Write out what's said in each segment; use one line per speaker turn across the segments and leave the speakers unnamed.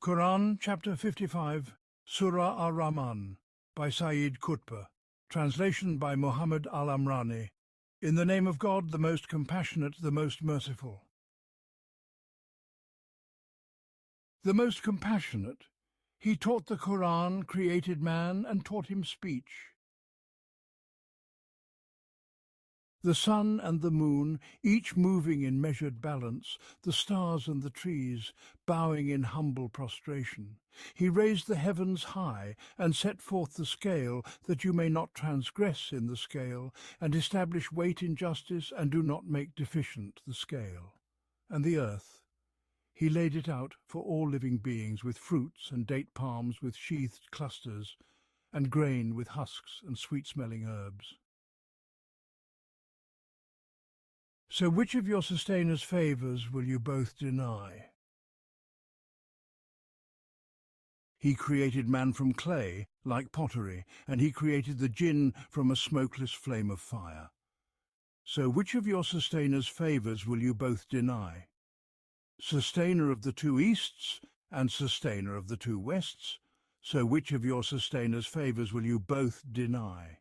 Qur'an, chapter 55, Surah Ar-Rahman, by Sayyid Qutb, translation by Muhammad Al-Amrani. In the name of God, the most compassionate, the most merciful. The most compassionate, he taught the Qur'an, created man, and taught him speech. The sun and the moon, each moving in measured balance, the stars and the trees, bowing in humble prostration. He raised the heavens high, and set forth the scale, that you may not transgress in the scale, and establish weight in justice, and do not make deficient the scale. And the earth, he laid it out for all living beings, with fruits and date palms with sheathed clusters, and grain with husks and sweet-smelling herbs. So which of your sustainers' favours will you both deny? He created man from clay, like pottery, and he created the jinn from a smokeless flame of fire. So which of your sustainers' favours will you both deny? Sustainer of the two easts and sustainer of the two wests, so which of your sustainers' favours will you both deny?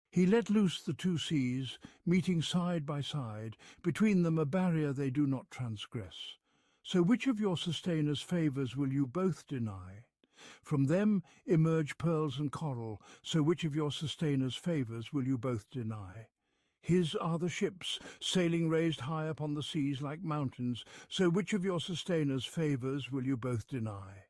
He let loose the two seas, meeting side by side, between them a barrier they do not transgress. So which of your sustainers' favours will you both deny? From them emerge pearls and coral, so which of your sustainers' favours will you both deny? His are the ships, sailing raised high upon the seas like mountains, so which of your sustainers' favours will you both deny?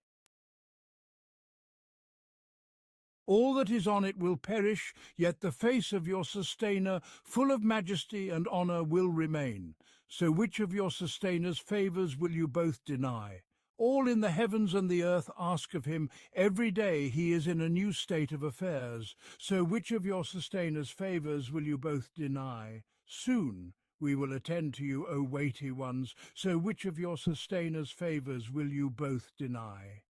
All that is on it will perish, yet the face of your sustainer, full of majesty and honour, will remain. So which of your sustainers' favours will you both deny? All in the heavens and the earth ask of him. Every day he is in a new state of affairs. So which of your sustainers' favours will you both deny? Soon we will attend to you, O weighty ones. So which of your sustainers' favours will you both deny?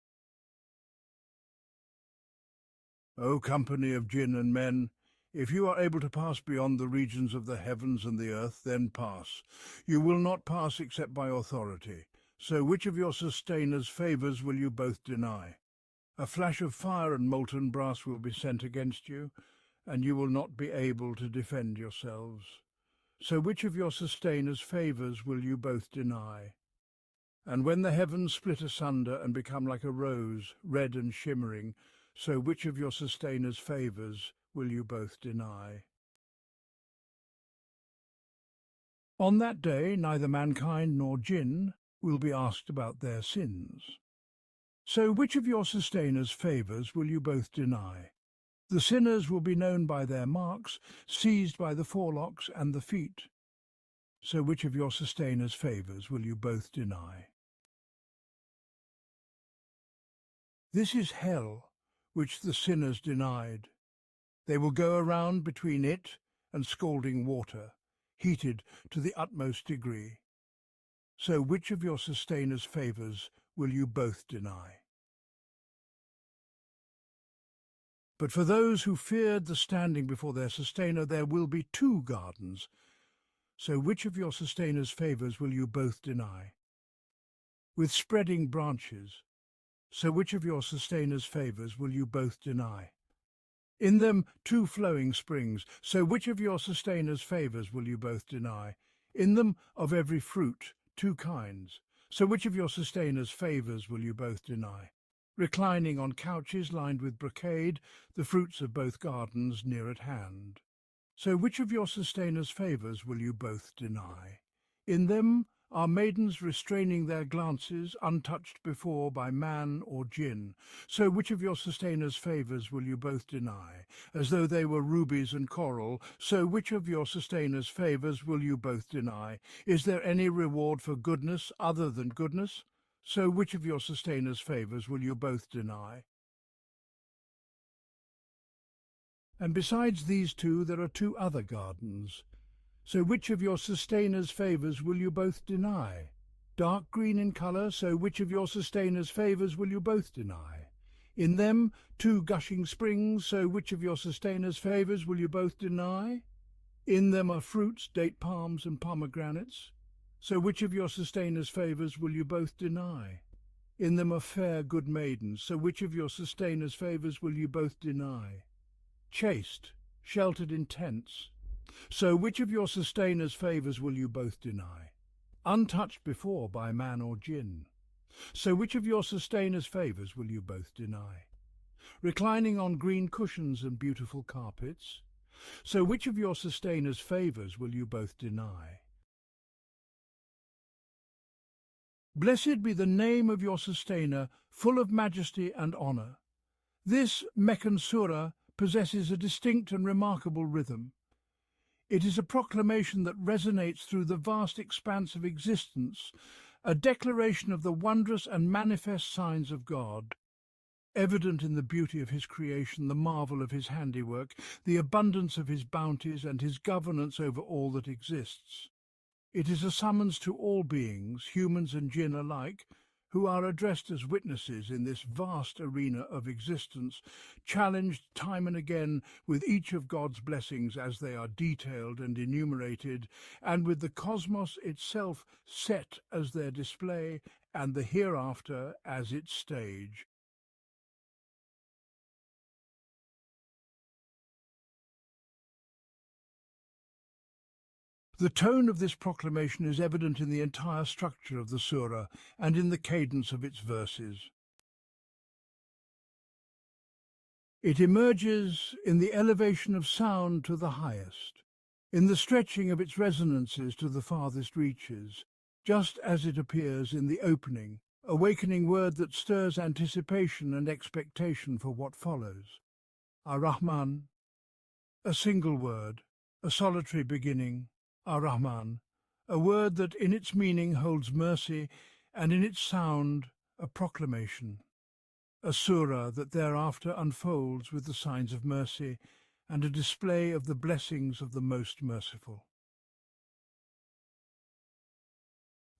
O company of jinn and men, if you are able to pass beyond the regions of the heavens and the earth, then pass. You will not pass except by authority. So which of your sustainers' favours will you both deny? A flash of fire and molten brass will be sent against you, and you will not be able to defend yourselves. So which of your sustainers' favours will you both deny? And when the heavens split asunder and become like a rose, red and shimmering, so which of your sustainers' favours will you both deny? On that day neither mankind nor jinn will be asked about their sins. So which of your sustainers' favours will you both deny? The sinners will be known by their marks, seized by the forelocks and the feet. So which of your sustainers' favours will you both deny? This is hell, which the sinners denied. They will go around between it and scalding water, heated to the utmost degree. So which of your sustainers' favours will you both deny? But for those who feared the standing before their sustainer, there will be two gardens. So which of your sustainers' favours will you both deny? With spreading branches, so which of your sustainers' favours will you both deny? In them two flowing springs, so which of your sustainers' favours will you both deny? In them of every fruit, two kinds, so which of your sustainers' favours will you both deny? Reclining on couches lined with brocade, the fruits of both gardens near at hand. So which of your sustainers' favours will you both deny? In them are maidens restraining their glances, untouched before by man or jinn. So which of your sustainers' favours will you both deny? As though they were rubies and coral, so which of your sustainers' favours will you both deny? Is there any reward for goodness other than goodness? So which of your sustainers' favours will you both deny? And besides these two, there are two other gardens. So which of your sustainers' favours will you both deny? Dark green in colour, so which of your sustainers' favours will you both deny? In them two gushing springs, so which of your sustainers' favours will you both deny? In them are fruits, date palms and pomegranates, So which of your sustainers' favours will you both deny? In them are fair good maidens, so which of your sustainers' favours will you both deny? Chaste, sheltered in tents, so which of your sustainers' favours will you both deny? Untouched before by man or jinn, so which of your sustainers' favours will you both deny? Reclining on green cushions and beautiful carpets, so which of your sustainers' favours will you both deny? Blessed be the name of your sustainer, full of majesty and honour. This Meccan surah possesses a distinct and remarkable rhythm. It is a proclamation that resonates through the vast expanse of existence, a declaration of the wondrous and manifest signs of God, evident in the beauty of his creation, the marvel of his handiwork, the abundance of his bounties, and his governance over all that exists. It is a summons to all beings, humans and jinn alike, who are addressed as witnesses in this vast arena of existence, challenged time and again with each of God's blessings as they are detailed and enumerated, and with the cosmos itself set as their display and the hereafter as its stage. The tone of this proclamation is evident in the entire structure of the surah and in the cadence of its verses. It emerges in the elevation of sound to the highest, in the stretching of its resonances to the farthest reaches, just as it appears in the opening, awakening word that stirs anticipation and expectation for what follows. Ar-Rahman, a single word, a solitary beginning. Ar-Rahman, a word that in its meaning holds mercy and in its sound a proclamation. A surah that thereafter unfolds with the signs of mercy and a display of the blessings of the Most Merciful.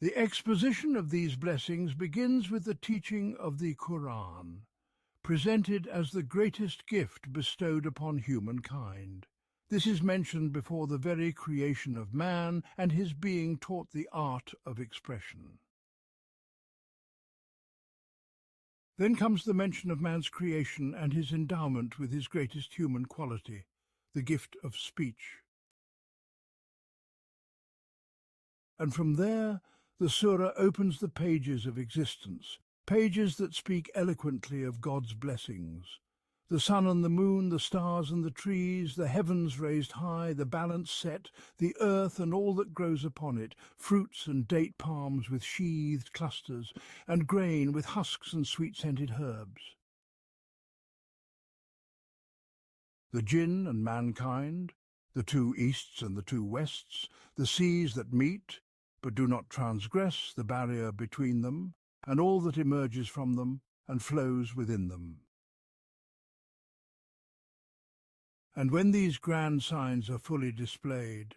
The exposition of these blessings begins with the teaching of the Qur'an, presented as the greatest gift bestowed upon humankind. This is mentioned before the very creation of man and his being taught the art of expression. Then comes the mention of man's creation and his endowment with his greatest human quality, the gift of speech. And from there, the surah opens the pages of existence, pages that speak eloquently of God's blessings. The sun and the moon, the stars and the trees, the heavens raised high, the balance set, the earth and all that grows upon it, fruits and date palms with sheathed clusters, and grain with husks and sweet-scented herbs. The jinn and mankind, the two easts and the two wests, the seas that meet, but do not transgress the barrier between them, and all that emerges from them and flows within them. And when these grand signs are fully displayed,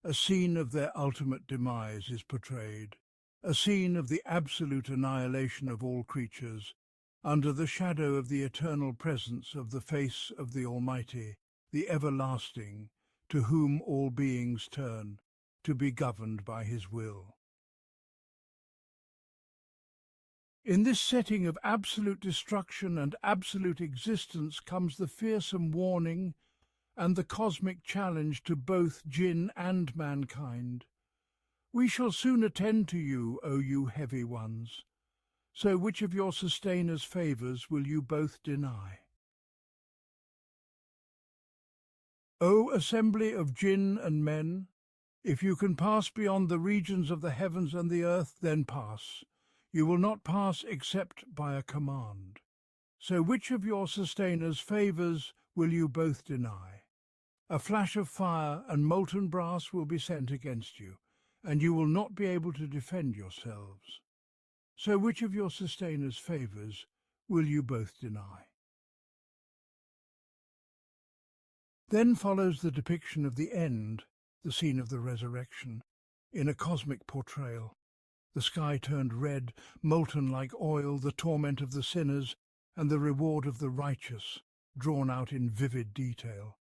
a scene of their ultimate demise is portrayed, a scene of the absolute annihilation of all creatures, under the shadow of the eternal presence of the face of the Almighty, the everlasting, to whom all beings turn, to be governed by his will. In this setting of absolute destruction and absolute existence comes the fearsome warning and the cosmic challenge to both jinn and mankind. We shall soon attend to you, O you heavy ones. So which of your sustainers' favours will you both deny? O assembly of jinn and men, if you can pass beyond the regions of the heavens and the earth, then pass. You will not pass except by a command. So which of your sustainers' favours will you both deny? A flash of fire and molten brass will be sent against you, and you will not be able to defend yourselves. So which of your sustainers' favours will you both deny? Then follows the depiction of the end, the scene of the resurrection, in a cosmic portrayal. The sky turned red, molten like oil, the torment of the sinners and the reward of the righteous, drawn out in vivid detail.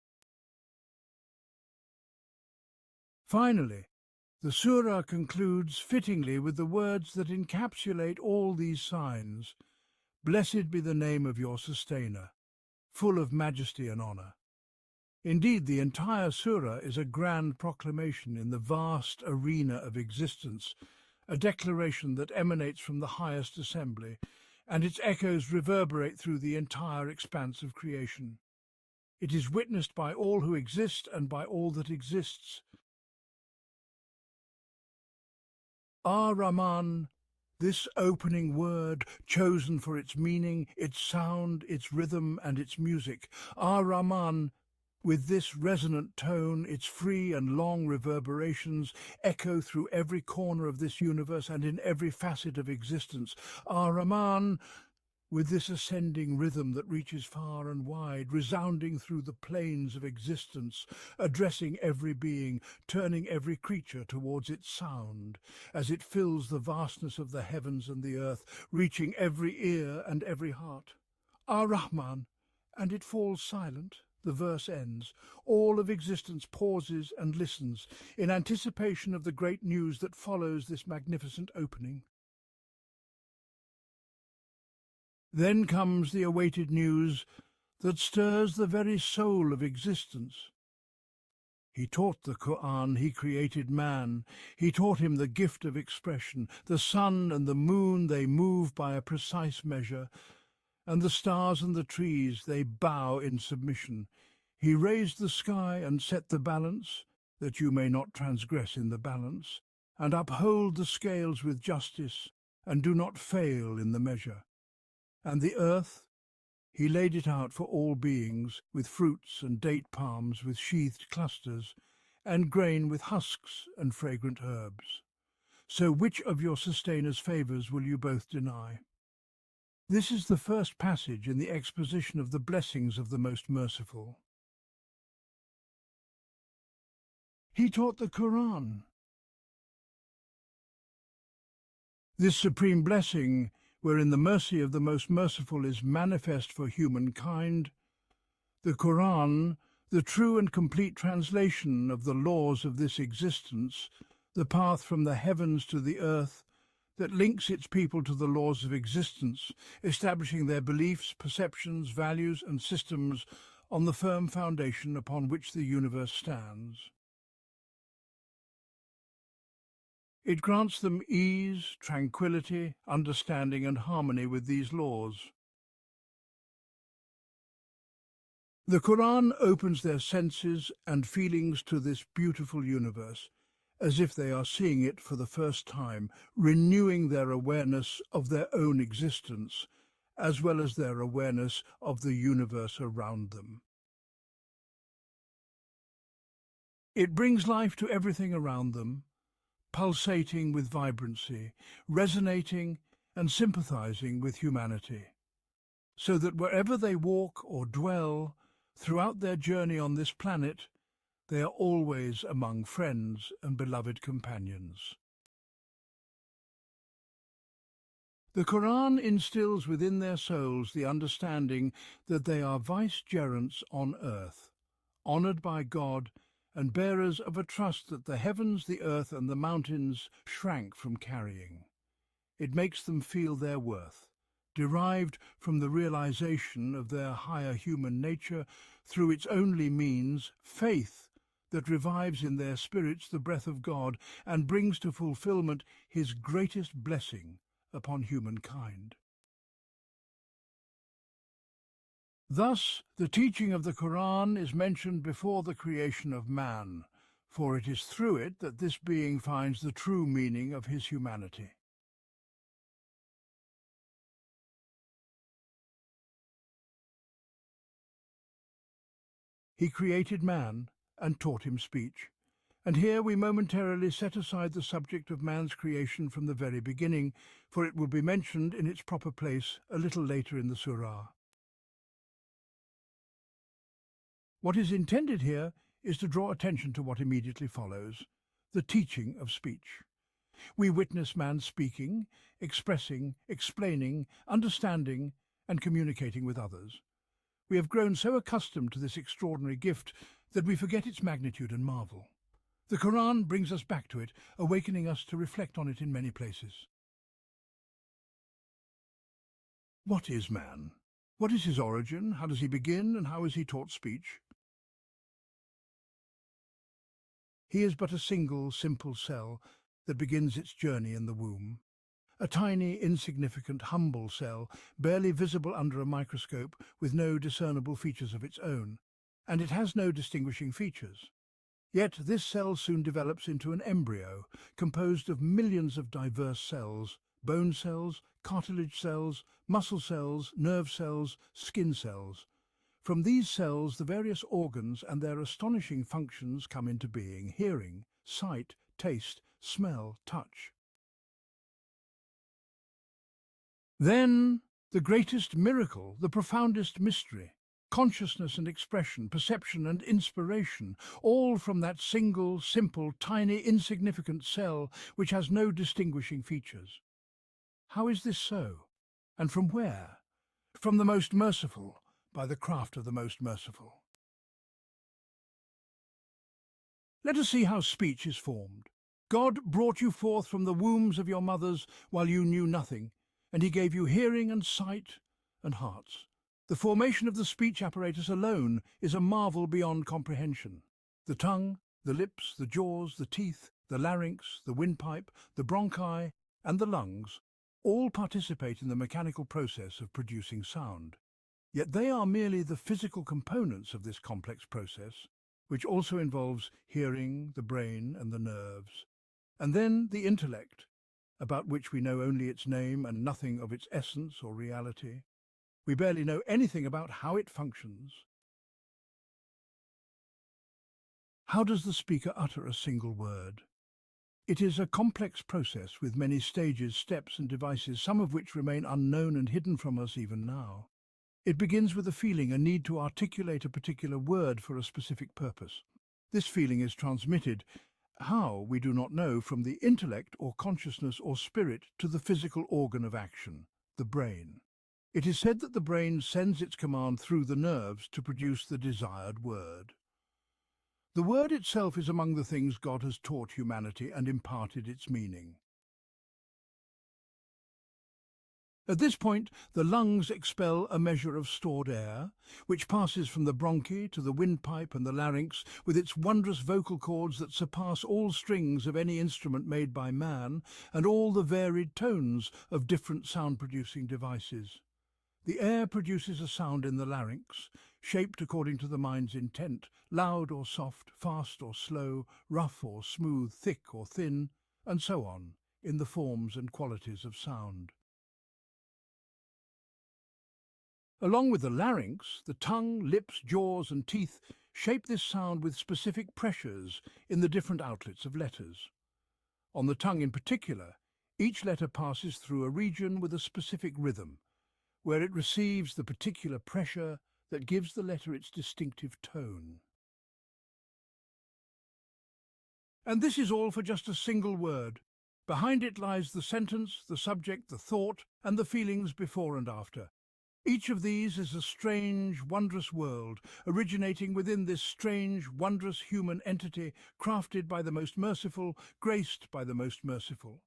Finally, The Surah concludes fittingly with the words that encapsulate all these signs. Blessed be the name of your sustainer, full of majesty and honour. Indeed, the entire Surah is a grand proclamation in the vast arena of existence, a declaration that emanates from the highest assembly, and its echoes reverberate through the entire expanse of creation. It is witnessed by all who exist and by all that exists. Ar-Rahman, this opening word, chosen for its meaning, its sound, its rhythm, and its music. Ar-Rahman, with this resonant tone, its free and long reverberations echo through every corner of this universe and in every facet of existence. Ar-Rahman, with this ascending rhythm that reaches far and wide, resounding through the planes of existence, addressing every being, turning every creature towards its sound, as it fills the vastness of the heavens and the earth, reaching every ear and every heart. Ar-Rahman, and it falls silent. The verse ends. All of existence pauses and listens, in anticipation of the great news that follows this magnificent opening. Then comes the awaited news that stirs the very soul of existence. He taught the Qur'an, he created man, he taught him the gift of expression. The sun and the moon, they move by a precise measure, and the stars and the trees, they bow in submission. He raised the sky and set the balance, that you may not transgress in the balance, and uphold the scales with justice, and do not fail in the measure. And the earth, he laid it out for all beings, with fruits and date palms with sheathed clusters, and grain with husks and fragrant herbs. So which of your sustainers' favours will you both deny? This is the first passage in the exposition of the blessings of the Most Merciful. He taught the Qur'an. This supreme blessing, wherein the mercy of the Most Merciful is manifest for humankind, the Qur'an, the true and complete translation of the laws of this existence, the path from the heavens to the earth, that links its people to the laws of existence, establishing their beliefs, perceptions, values, and systems on the firm foundation upon which the universe stands. It grants them ease, tranquility, understanding, and harmony with these laws. The Qur'an opens their senses and feelings to this beautiful universe, as if they are seeing it for the first time, renewing their awareness of their own existence, as well as their awareness of the universe around them. It brings life to everything around them, pulsating with vibrancy, resonating and sympathizing with humanity, so that wherever they walk or dwell throughout their journey on this planet, they are always among friends and beloved companions. The Qur'an instills within their souls the understanding that they are vicegerents on earth, honoured by God and bearers of a trust that the heavens, the earth, and the mountains shrank from carrying. It makes them feel their worth, derived from the realization of their higher human nature through its only means, faith, that revives in their spirits the breath of God and brings to fulfillment his greatest blessing upon humankind. Thus, the teaching of the Qur'an is mentioned before the creation of man, for it is through it that this being finds the true meaning of his humanity. He created man and taught him speech. And here we momentarily set aside the subject of man's creation from the very beginning, for it will be mentioned in its proper place a little later in the Surah. What is intended here is to draw attention to what immediately follows, the teaching of speech. We witness man speaking, expressing, explaining, understanding, and communicating with others. We have grown so accustomed to this extraordinary gift that we forget its magnitude and marvel. The Qur'an brings us back to it, awakening us to reflect on it in many places. What is man? What is his origin? How does he begin, and how is he taught speech? He is but a single, simple cell that begins its journey in the womb. A tiny, insignificant, humble cell, barely visible under a microscope, with no discernible features of its own. And it has no distinguishing features. Yet this cell soon develops into an embryo, composed of millions of diverse cells: bone cells, cartilage cells, muscle cells, nerve cells, skin cells. From these cells, the various organs and their astonishing functions come into being: hearing, sight, taste, smell, touch. Then, the greatest miracle, the profoundest mystery: consciousness and expression, perception and inspiration, all from that single, simple, tiny, insignificant cell which has no distinguishing features. How is this so? And from where? From the Most Merciful, by the craft of the Most Merciful. Let us see how speech is formed. God brought you forth from the wombs of your mothers while you knew nothing, and he gave you hearing and sight and hearts. The formation of the speech apparatus alone is a marvel beyond comprehension. The tongue, the lips, the jaws, the teeth, the larynx, the windpipe, the bronchi, and the lungs all participate in the mechanical process of producing sound. Yet they are merely the physical components of this complex process, which also involves hearing, the brain, and the nerves. And then the intellect, about which we know only its name and nothing of its essence or reality. We barely know anything about how it functions. How does the speaker utter a single word? It is a complex process with many stages, steps, and devices, some of which remain unknown and hidden from us even now. It begins with a feeling, a need to articulate a particular word for a specific purpose. This feeling is transmitted, how we do not know, from the intellect or consciousness or spirit to the physical organ of action, the brain. It is said that the brain sends its command through the nerves to produce the desired word. The word itself is among the things God has taught humanity and imparted its meaning. At this point, the lungs expel a measure of stored air, which passes from the bronchi to the windpipe and the larynx, with its wondrous vocal cords that surpass all strings of any instrument made by man, and all the varied tones of different sound-producing devices. The air produces a sound in the larynx, shaped according to the mind's intent, loud or soft, fast or slow, rough or smooth, thick or thin, and so on, in the forms and qualities of sound. Along with the larynx, the tongue, lips, jaws, and teeth shape this sound with specific pressures in the different outlets of letters. On the tongue in particular, each letter passes through a region with a specific rhythm, where it receives the particular pressure that gives the letter its distinctive tone. And this is all for just a single word. Behind it lies the sentence, the subject, the thought, and the feelings before and after. Each of these is a strange, wondrous world, originating within this strange, wondrous human entity, crafted by the Most Merciful, graced by the Most Merciful.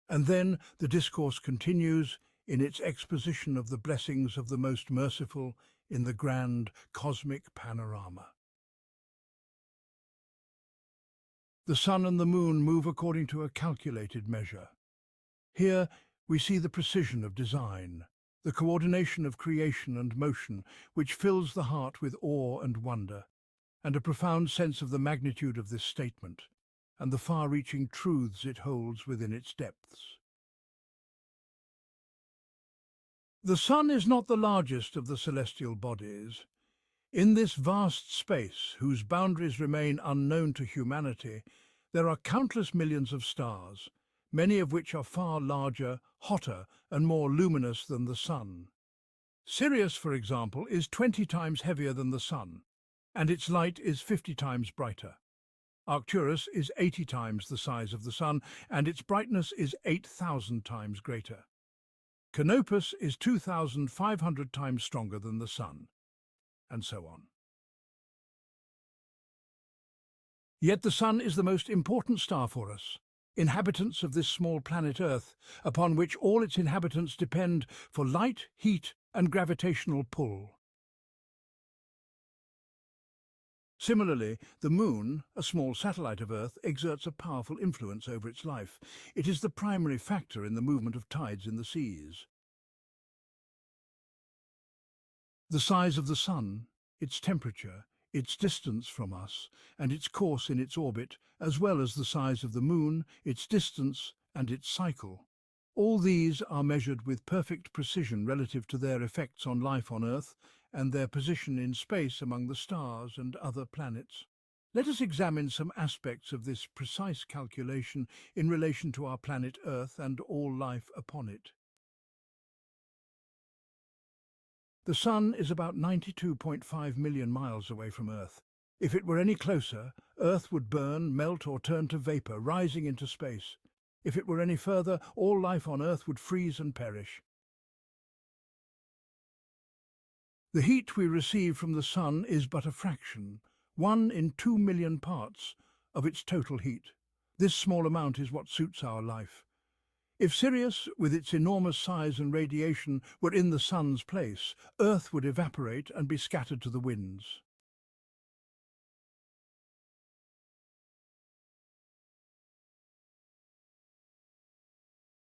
And then the discourse continues in its exposition of the blessings of the Most Merciful in the grand cosmic panorama. The sun and the moon move according to a calculated measure. Here we see the precision of design, the coordination of creation and motion, which fills the heart with awe and wonder, and a profound sense of the magnitude of this statement, and the far-reaching truths it holds within its depths. The sun is not the largest of the celestial bodies. In this vast space, whose boundaries remain unknown to humanity, there are countless millions of stars, many of which are far larger, hotter, and more luminous than the sun. Sirius, for example, is 20 times heavier than the sun, and its light is 50 times brighter. Arcturus is 80 times the size of the sun, and its brightness is 8,000 times greater. Canopus is 2,500 times stronger than the sun, and so on. Yet the Sun is the most important star for us, inhabitants of this small planet Earth, upon which all its inhabitants depend for light, heat, and gravitational pull. Similarly, the Moon, a small satellite of Earth, exerts a powerful influence over its life. It is the primary factor in the movement of tides in the seas. The size of the Sun, its temperature, its distance from us, and its course in its orbit, as well as the size of the Moon, its distance, and its cycle. All these are measured with perfect precision relative to their effects on life on Earth and their position in space among the stars and other planets. Let us examine some aspects of this precise calculation in relation to our planet Earth and all life upon it. The Sun is about 92.5 million miles away from Earth. If it were any closer, Earth would burn, melt, or turn to vapor, rising into space. If it were any further, all life on Earth would freeze and perish. The heat we receive from the Sun is but a fraction, 1 in 2 million parts, of its total heat. This small amount is what suits our life. If Sirius, with its enormous size and radiation, were in the Sun's place, Earth would evaporate and be scattered to the winds.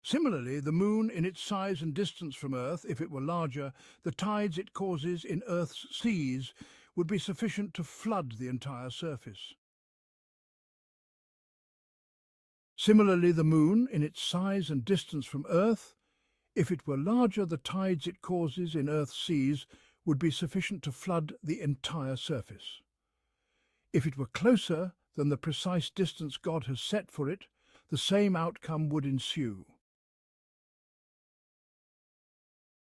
Similarly, the Moon, in its size and distance from Earth, if it were larger, the tides it causes in Earth's seas would be sufficient to flood the entire surface. Similarly, the Moon, in its size and distance from Earth, if it were larger, the tides it causes in Earth's seas would be sufficient to flood the entire surface. If it were closer than the precise distance God has set for it, the same outcome would ensue.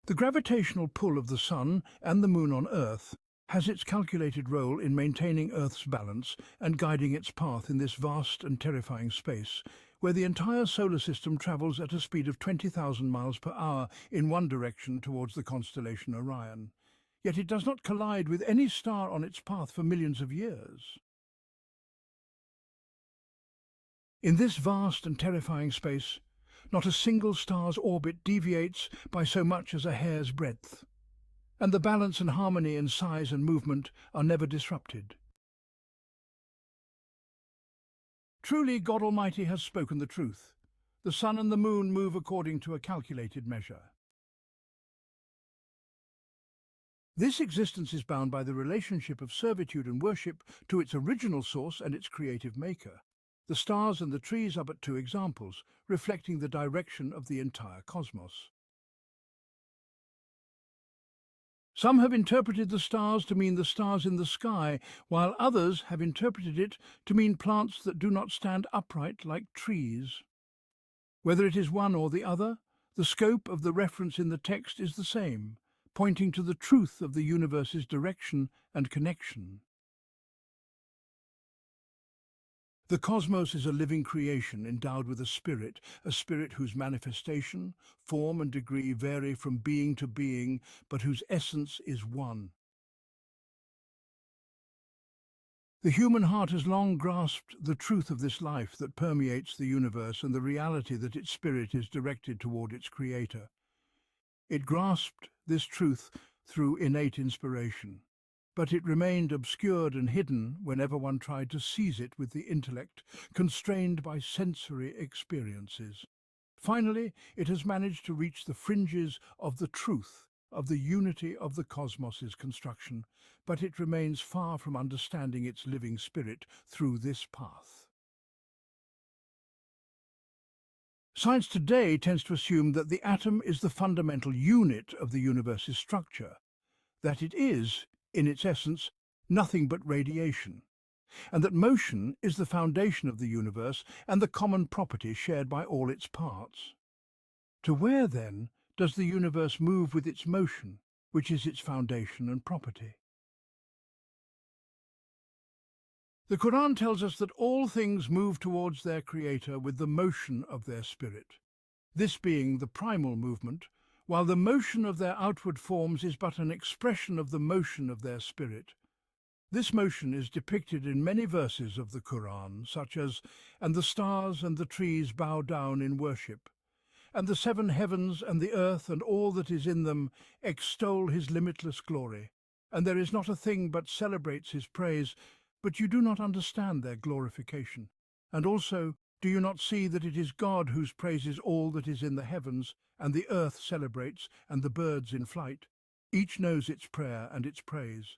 The gravitational pull of the Sun and the Moon on Earth has its calculated role in maintaining Earth's balance and guiding its path in this vast and terrifying space, where the entire solar system travels at a speed of 20,000 miles per hour in one direction towards the constellation Orion. Yet it does not collide with any star on its path for millions of years. In this vast and terrifying space, not a single star's orbit deviates by so much as a hair's breadth, and the balance and harmony in size and movement are never disrupted. Truly, God Almighty has spoken the truth. The Sun and the Moon move according to a calculated measure. This existence is bound by the relationship of servitude and worship to its original source and its creative maker. The stars and the trees are but two examples, reflecting the direction of the entire cosmos. Some have interpreted the stars to mean the stars in the sky, while others have interpreted it to mean plants that do not stand upright like trees. Whether it is one or the other, the scope of the reference in the text is the same, pointing to the truth of the universe's direction and connection. The cosmos is a living creation endowed with a spirit whose manifestation, form and degree vary from being to being, but whose essence is one. The human heart has long grasped the truth of this life that permeates the universe and the reality that its spirit is directed toward its creator. It grasped this truth through innate inspiration, but it remained obscured and hidden whenever one tried to seize it with the intellect, constrained by sensory experiences. Finally, it has managed to reach the fringes of the truth of the unity of the cosmos's construction, but it remains far from understanding its living spirit through this path. Science today tends to assume that the atom is the fundamental unit of the universe's structure, that it is, in its essence, nothing but radiation, and that motion is the foundation of the universe and the common property shared by all its parts. To where, then, does the universe move with its motion, which is its foundation and property? The Qur'an tells us that all things move towards their creator with the motion of their spirit, this being the primal movement, while the motion of their outward forms is but an expression of the motion of their spirit. This motion is depicted in many verses of the Qur'an, such as, "And the stars and the trees bow down in worship, and the seven heavens and the earth and all that is in them extol his limitless glory, and there is not a thing but celebrates his praise, but you do not understand their glorification. And also, do you not see that it is God whose praises all that is in the heavens, and the earth celebrates, and the birds in flight? Each knows its prayer and its praise."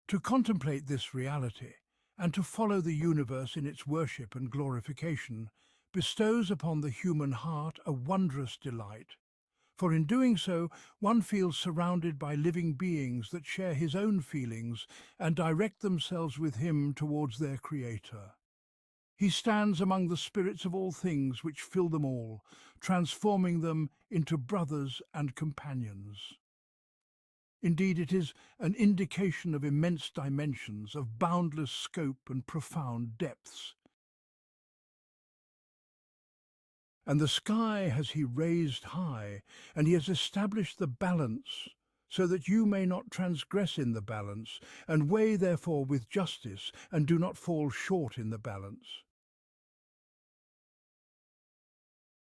To contemplate this reality, and to follow the universe in its worship and glorification, bestows upon the human heart a wondrous delight. For in doing so, one feels surrounded by living beings that share his own feelings and direct themselves with him towards their Creator. He stands among the spirits of all things which fill them all, transforming them into brothers and companions. Indeed, it is an indication of immense dimensions, of boundless scope and profound depths. "And the sky has he raised high, and he has established the balance, so that you may not transgress in the balance, and weigh therefore with justice, and do not fall short in the balance."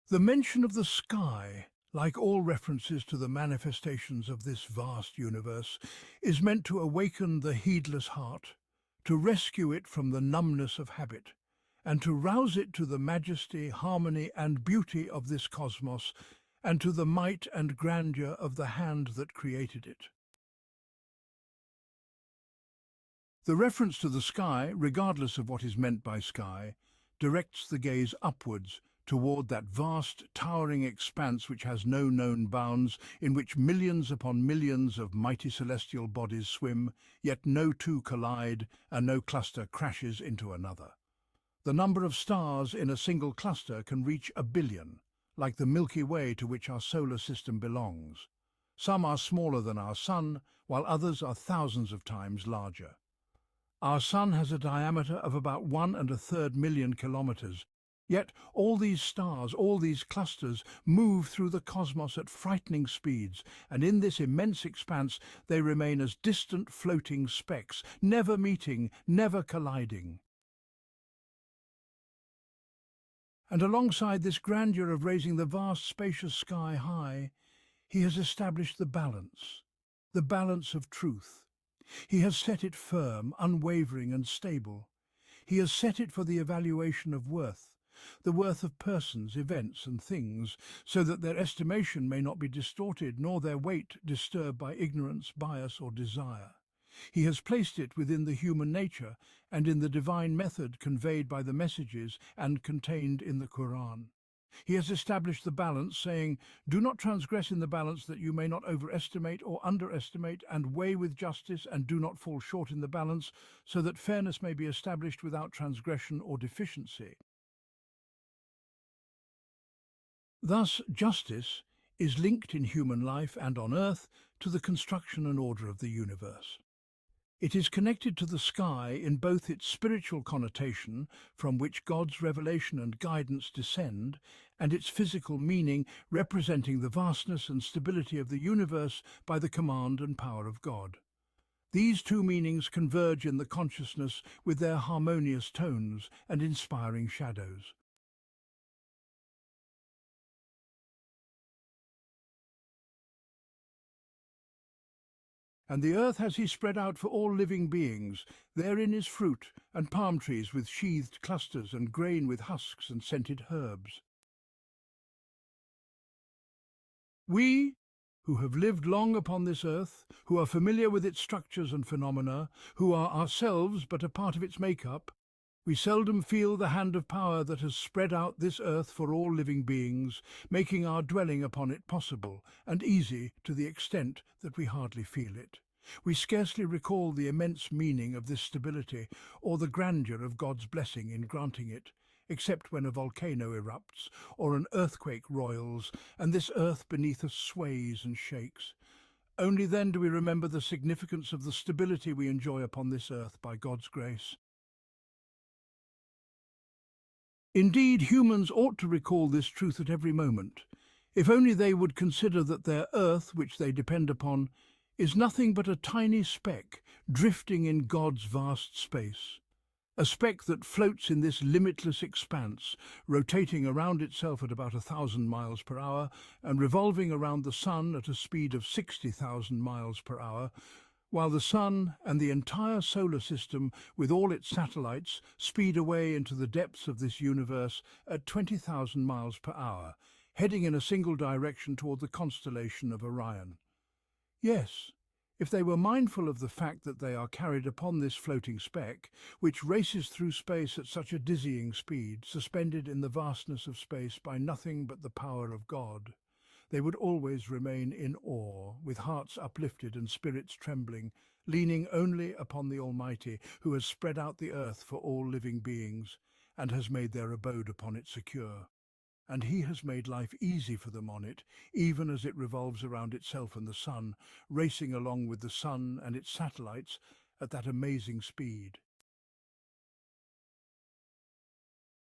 The mention of the sky, like all references to the manifestations of this vast universe, is meant to awaken the heedless heart, to rescue it from the numbness of habit, and to rouse it to the majesty, harmony, and beauty of this cosmos, and to the might and grandeur of the hand that created it. The reference to the sky, regardless of what is meant by sky, directs the gaze upwards toward that vast, towering expanse which has no known bounds, in which millions upon millions of mighty celestial bodies swim, yet no two collide, and no cluster crashes into another. The number of stars in a single cluster can reach 1 billion, like the Milky Way to which our solar system belongs. Some are smaller than our Sun, while others are thousands of times larger. Our Sun has a diameter of about 1.3 million kilometers, yet all these stars, all these clusters, move through the cosmos at frightening speeds, and in this immense expanse they remain as distant floating specks, never meeting, never colliding. And alongside this grandeur of raising the vast spacious sky high, he has established the balance of truth. He has set it firm, unwavering and stable. He has set it for the evaluation of worth, the worth of persons, events and things, so that their estimation may not be distorted, nor their weight disturbed by ignorance, bias or desire. He has placed it within the human nature and in the divine method conveyed by the messages and contained in the Qur'an. He has established the balance, saying, "Do not transgress in the balance, that you may not overestimate or underestimate, and weigh with justice, and do not fall short in the balance, so that fairness may be established without transgression or deficiency." Thus, justice is linked in human life and on earth to the construction and order of the universe. It is connected to the sky in both its spiritual connotation, from which God's revelation and guidance descend, and its physical meaning, representing the vastness and stability of the universe by the command and power of God. These two meanings converge in the consciousness with their harmonious tones and inspiring shadows. "And the earth has he spread out for all living beings. Therein is fruit, and palm trees with sheathed clusters, and grain with husks and scented herbs." We, who have lived long upon this earth, who are familiar with its structures and phenomena, who are ourselves but a part of its make-up, we seldom feel the hand of power that has spread out this earth for all living beings, making our dwelling upon it possible and easy to the extent that we hardly feel it. We scarcely recall the immense meaning of this stability or the grandeur of God's blessing in granting it, except when a volcano erupts or an earthquake roils and this earth beneath us sways and shakes. Only then do we remember the significance of the stability we enjoy upon this earth by God's grace. Indeed, humans ought to recall this truth at every moment, if only they would consider that their earth, which they depend upon, is nothing but a tiny speck drifting in God's vast space. A speck that floats in this limitless expanse, rotating around itself at about 1,000 miles per hour and revolving around the Sun at a speed of 60,000 miles per hour, while the Sun and the entire solar system, with all its satellites, speed away into the depths of this universe at 20,000 miles per hour, heading in a single direction toward the constellation of Orion. Yes, if they were mindful of the fact that they are carried upon this floating speck, which races through space at such a dizzying speed, suspended in the vastness of space by nothing but the power of God, they would always remain in awe, with hearts uplifted and spirits trembling, leaning only upon the Almighty, who has spread out the earth for all living beings, and has made their abode upon it secure. And he has made life easy for them on it, even as it revolves around itself and the Sun, racing along with the Sun and its satellites at that amazing speed.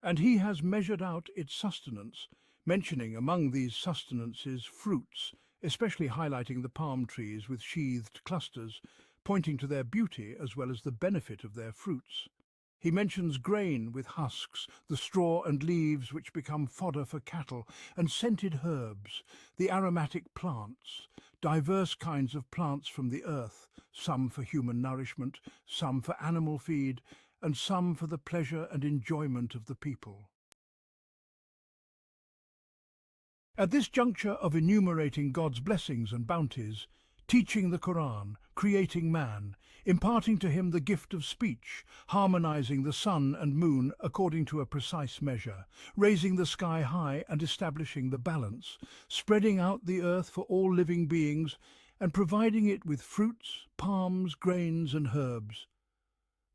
And he has measured out its sustenance, mentioning among these sustenances fruits, especially highlighting the palm trees with sheathed clusters, pointing to their beauty as well as the benefit of their fruits. He mentions grain with husks, the straw and leaves which become fodder for cattle, and scented herbs, the aromatic plants, diverse kinds of plants from the earth, some for human nourishment, some for animal feed, and some for the pleasure and enjoyment of the people. At this juncture of enumerating God's blessings and bounties, teaching the Qur'an, creating man, imparting to him the gift of speech, harmonizing the sun and moon according to a precise measure, raising the sky high and establishing the balance, spreading out the earth for all living beings, and providing it with fruits, palms, grains, and herbs.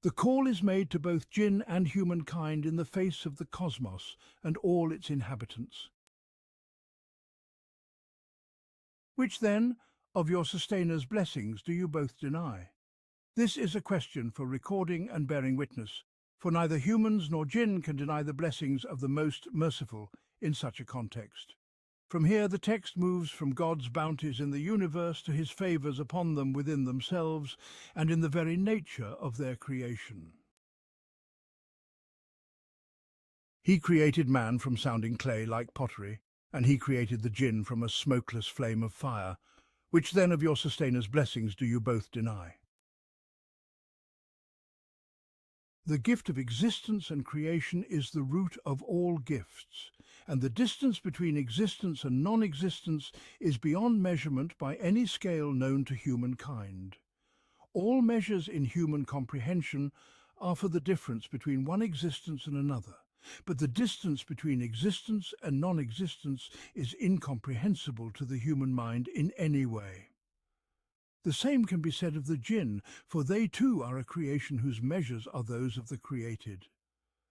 The call is made to both jinn and humankind in the face of the cosmos and all its inhabitants. Which then of your sustainers' blessings do you both deny? This is a question for recording and bearing witness, for neither humans nor jinn can deny the blessings of the Most Merciful in such a context. From here the text moves from God's bounties in the universe to his favours upon them within themselves and in the very nature of their creation. He created man from sounding clay like pottery, and he created the jinn from a smokeless flame of fire. Which then of your sustainers' blessings do you both deny? The gift of existence and creation is the root of all gifts, and the distance between existence and non-existence is beyond measurement by any scale known to humankind. All measures in human comprehension are for the difference between one existence and another, but the distance between existence and non-existence is incomprehensible to the human mind in any way. The same can be said of the jinn, for they too are a creation whose measures are those of the created.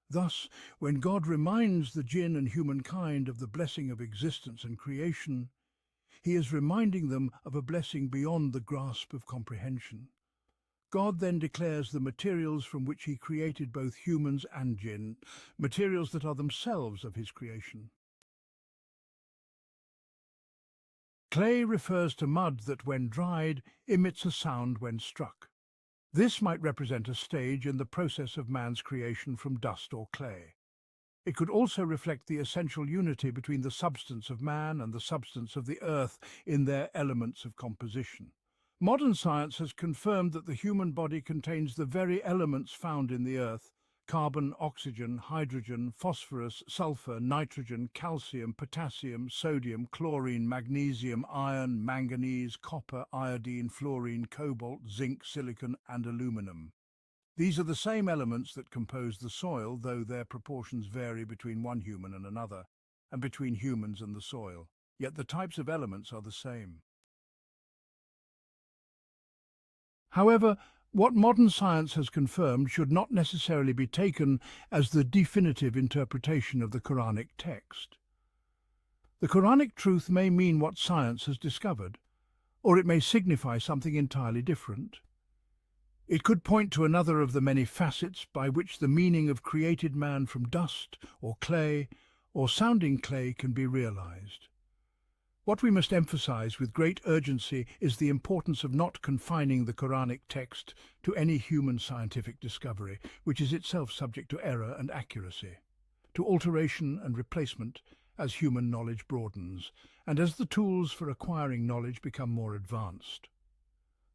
Thus, when God reminds the jinn and humankind of the blessing of existence and creation, he is reminding them of a blessing beyond the grasp of comprehension. God then declares the materials from which he created both humans and jinn, materials that are themselves of his creation. Clay refers to mud that, when dried, emits a sound when struck. This might represent a stage in the process of man's creation from dust or clay. It could also reflect the essential unity between the substance of man and the substance of the earth in their elements of composition. Modern science has confirmed that the human body contains the very elements found in the earth: carbon, oxygen, hydrogen, phosphorus, sulfur, nitrogen, calcium, potassium, sodium, chlorine, magnesium, iron, manganese, copper, iodine, fluorine, cobalt, zinc, silicon, and aluminum. These are the same elements that compose the soil, though their proportions vary between one human and another, and between humans and the soil. Yet the types of elements are the same. However, what modern science has confirmed should not necessarily be taken as the definitive interpretation of the Quranic text. The Quranic truth may mean what science has discovered, or it may signify something entirely different. It could point to another of the many facets by which the meaning of created man from dust or clay or sounding clay can be realized. What we must emphasize with great urgency is the importance of not confining the Quranic text to any human scientific discovery, which is itself subject to error and accuracy, to alteration and replacement as human knowledge broadens, and as the tools for acquiring knowledge become more advanced.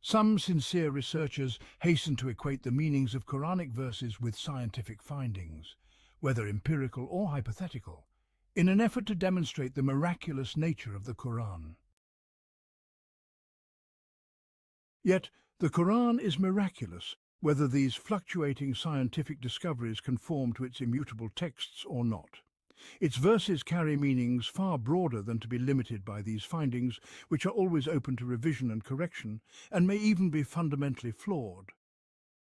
Some sincere researchers hasten to equate the meanings of Quranic verses with scientific findings, whether empirical or hypothetical, in an effort to demonstrate the miraculous nature of the Qur'an. Yet, the Qur'an is miraculous, whether these fluctuating scientific discoveries conform to its immutable texts or not. Its verses carry meanings far broader than to be limited by these findings, which are always open to revision and correction, and may even be fundamentally flawed.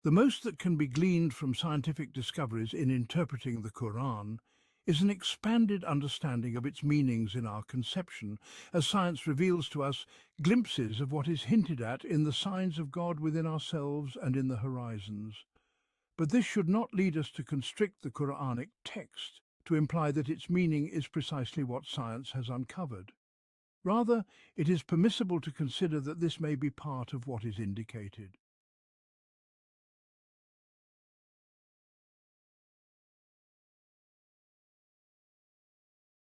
The most that can be gleaned from scientific discoveries in interpreting the Qur'an is an expanded understanding of its meanings in our conception, as science reveals to us glimpses of what is hinted at in the signs of God within ourselves and in the horizons. But this should not lead us to constrict the Quranic text, to imply that its meaning is precisely what science has uncovered. Rather, it is permissible to consider that this may be part of what is indicated.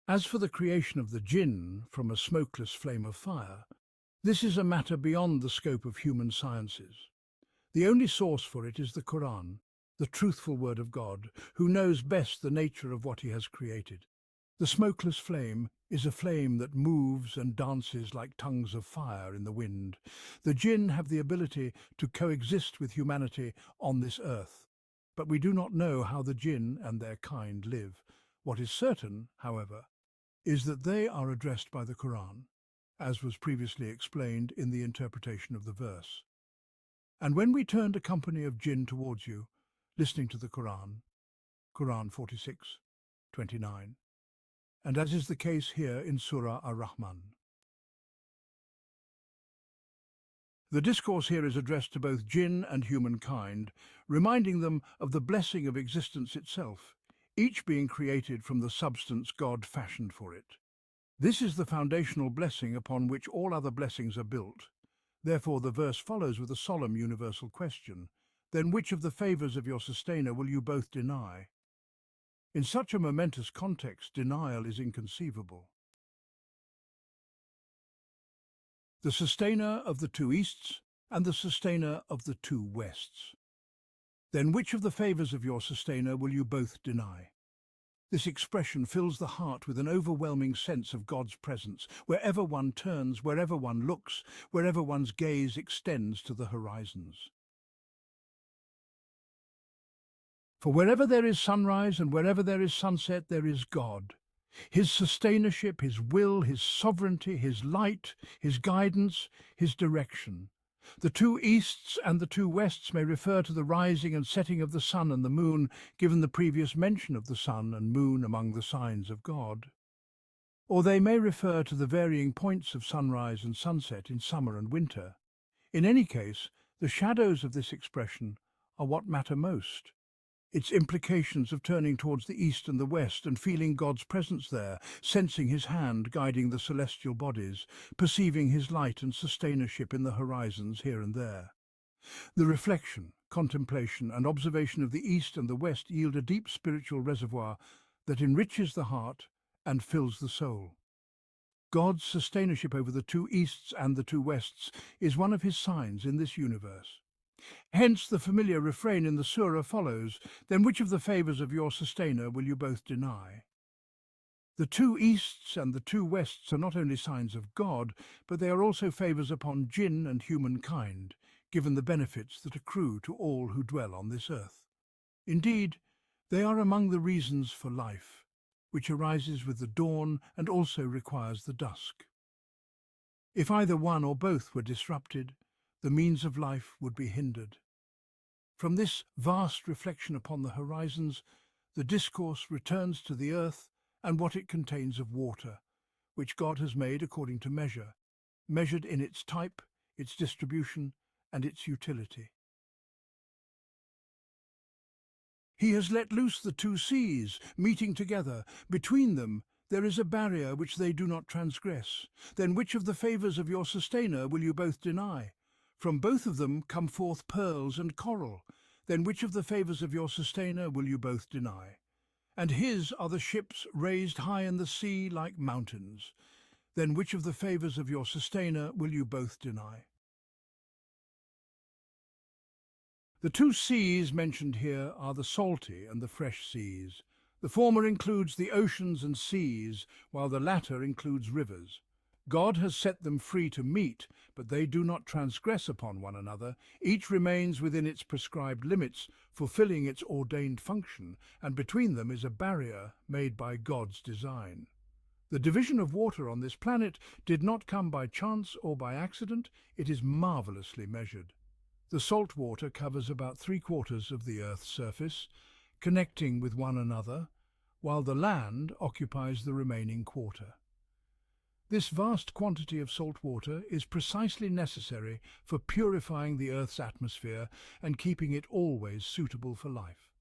As for the creation of the jinn from a smokeless flame of fire, this is a matter beyond the scope of human sciences. The only source for it is the Qur'an, the truthful word of God, who knows best the nature of what he has created. The smokeless flame is a flame that moves and dances like tongues of fire in the wind. The jinn have the ability to coexist with humanity on this earth, but we do not know how the jinn and their kind live. What is certain, however, is that they are addressed by the Qur'an, as was previously explained in the interpretation of the verse. And when we turned a company of jinn towards you, listening to the Qur'an, Qur'an 46:29, and as is the case here in Surah Ar-Rahman. The discourse here is addressed to both jinn and humankind, reminding them of the blessing of existence itself, each being created from the substance God fashioned for it. This is the foundational blessing upon which all other blessings are built. Therefore the verse follows with a solemn universal question: then which of the favours of your sustainer will you both deny? In such a momentous context, denial is inconceivable. The sustainer of the two easts and the sustainer of the two wests. Then which of the favours of your sustainer will you both deny? This expression fills the heart with an overwhelming sense of God's presence, wherever one turns, wherever one looks, wherever one's gaze extends to the horizons. For wherever there is sunrise and wherever there is sunset, there is God. His sustainership, his will, his sovereignty, his light, his guidance, his direction. The two easts and the two wests may refer to the rising and setting of the sun and the moon, given the previous mention of the sun and moon among the signs of God. Or they may refer to the varying points of sunrise and sunset in summer and winter. In any case, the shadows of this expression are what matter most. Its implications of turning towards the east and the west and feeling God's presence there, sensing his hand guiding the celestial bodies, perceiving his light and sustainership in the horizons here and there. The reflection, contemplation and observation of the east and the west yield a deep spiritual reservoir that enriches the heart and fills the soul. God's sustainership over the two easts and the two wests is one of his signs in this universe. Hence the familiar refrain in the Surah follows: then which of the favours of your sustainer will you both deny? The two easts and the two wests are not only signs of God, but they are also favours upon jinn and humankind, given the benefits that accrue to all who dwell on this earth. Indeed, they are among the reasons for life, which arises with the dawn and also requires the dusk. If either one or both were disrupted, the means of life would be hindered. From this vast reflection upon the horizons, the discourse returns to the earth and what it contains of water, which God has made according to measure, measured in its type, its distribution, and its utility. He has let loose the two seas, meeting together. Between them There is a barrier which they do not transgress. Then which of the favours of your sustainer will you both deny? From both of them come forth pearls and coral. Then which of the favours of your sustainer will you both deny? And his are the ships raised high in the sea like mountains. Then which of the favours of your sustainer will you both deny? The two seas mentioned here are the salty and the fresh seas. The former includes the oceans and seas, while the latter includes rivers. God has set them free to meet, but they do not transgress upon one another. Each remains within its prescribed limits, fulfilling its ordained function, and between them is a barrier made by God's design. The division of water on this planet did not come by chance or by accident. It is marvelously measured. The salt water covers about 3/4 of the Earth's surface, connecting with one another, while the land occupies the remaining quarter. This vast quantity of salt water is precisely necessary for purifying the Earth's atmosphere and keeping it always suitable for life.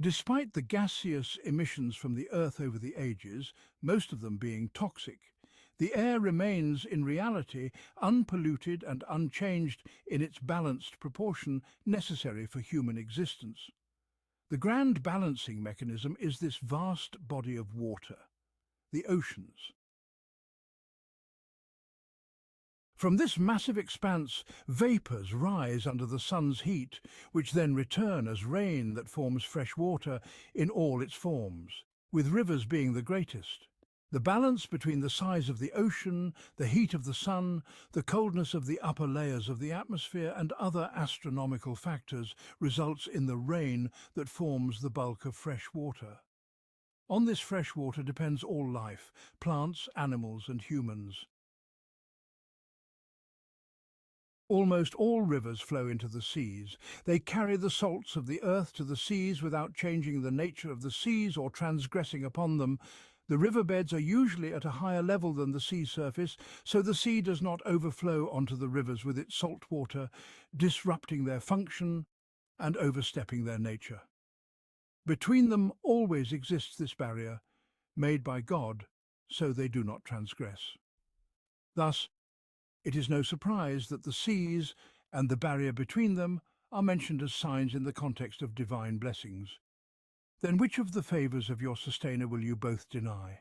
Despite the gaseous emissions from the Earth over the ages, most of them being toxic, the air remains in reality unpolluted and unchanged in its balanced proportion necessary for human existence. The grand balancing mechanism is this vast body of water, the oceans. From this massive expanse, vapours rise under the sun's heat, which then return as rain that forms fresh water in all its forms, with rivers being the greatest. The balance between the size of the ocean, the heat of the sun, the coldness of the upper layers of the atmosphere and other astronomical factors results in the rain that forms the bulk of fresh water. On this fresh water depends all life, plants, animals and humans. Almost all rivers flow into the seas. They carry the salts of the earth to the seas without changing the nature of the seas or transgressing upon them. The riverbeds are usually at a higher level than the sea surface, so the sea does not overflow onto the rivers with its salt water, disrupting their function and overstepping their nature. Between them always exists this barrier, made by God, so they do not transgress. Thus, it is no surprise that the seas and the barrier between them are mentioned as signs in the context of divine blessings. Then which of the favours of your sustainer will you both deny?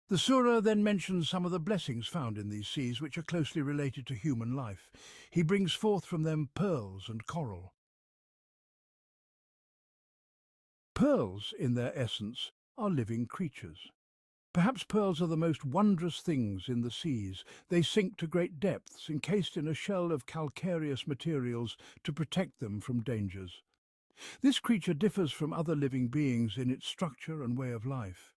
The Surah then mentions some of the blessings found in these seas which are closely related to human life. He brings forth from them pearls and coral. Pearls, in their essence, are living creatures. Perhaps pearls are the most wondrous things in the seas. They sink to great depths, encased in a shell of calcareous materials to protect them from dangers. This creature differs from other living beings in its structure and way of life.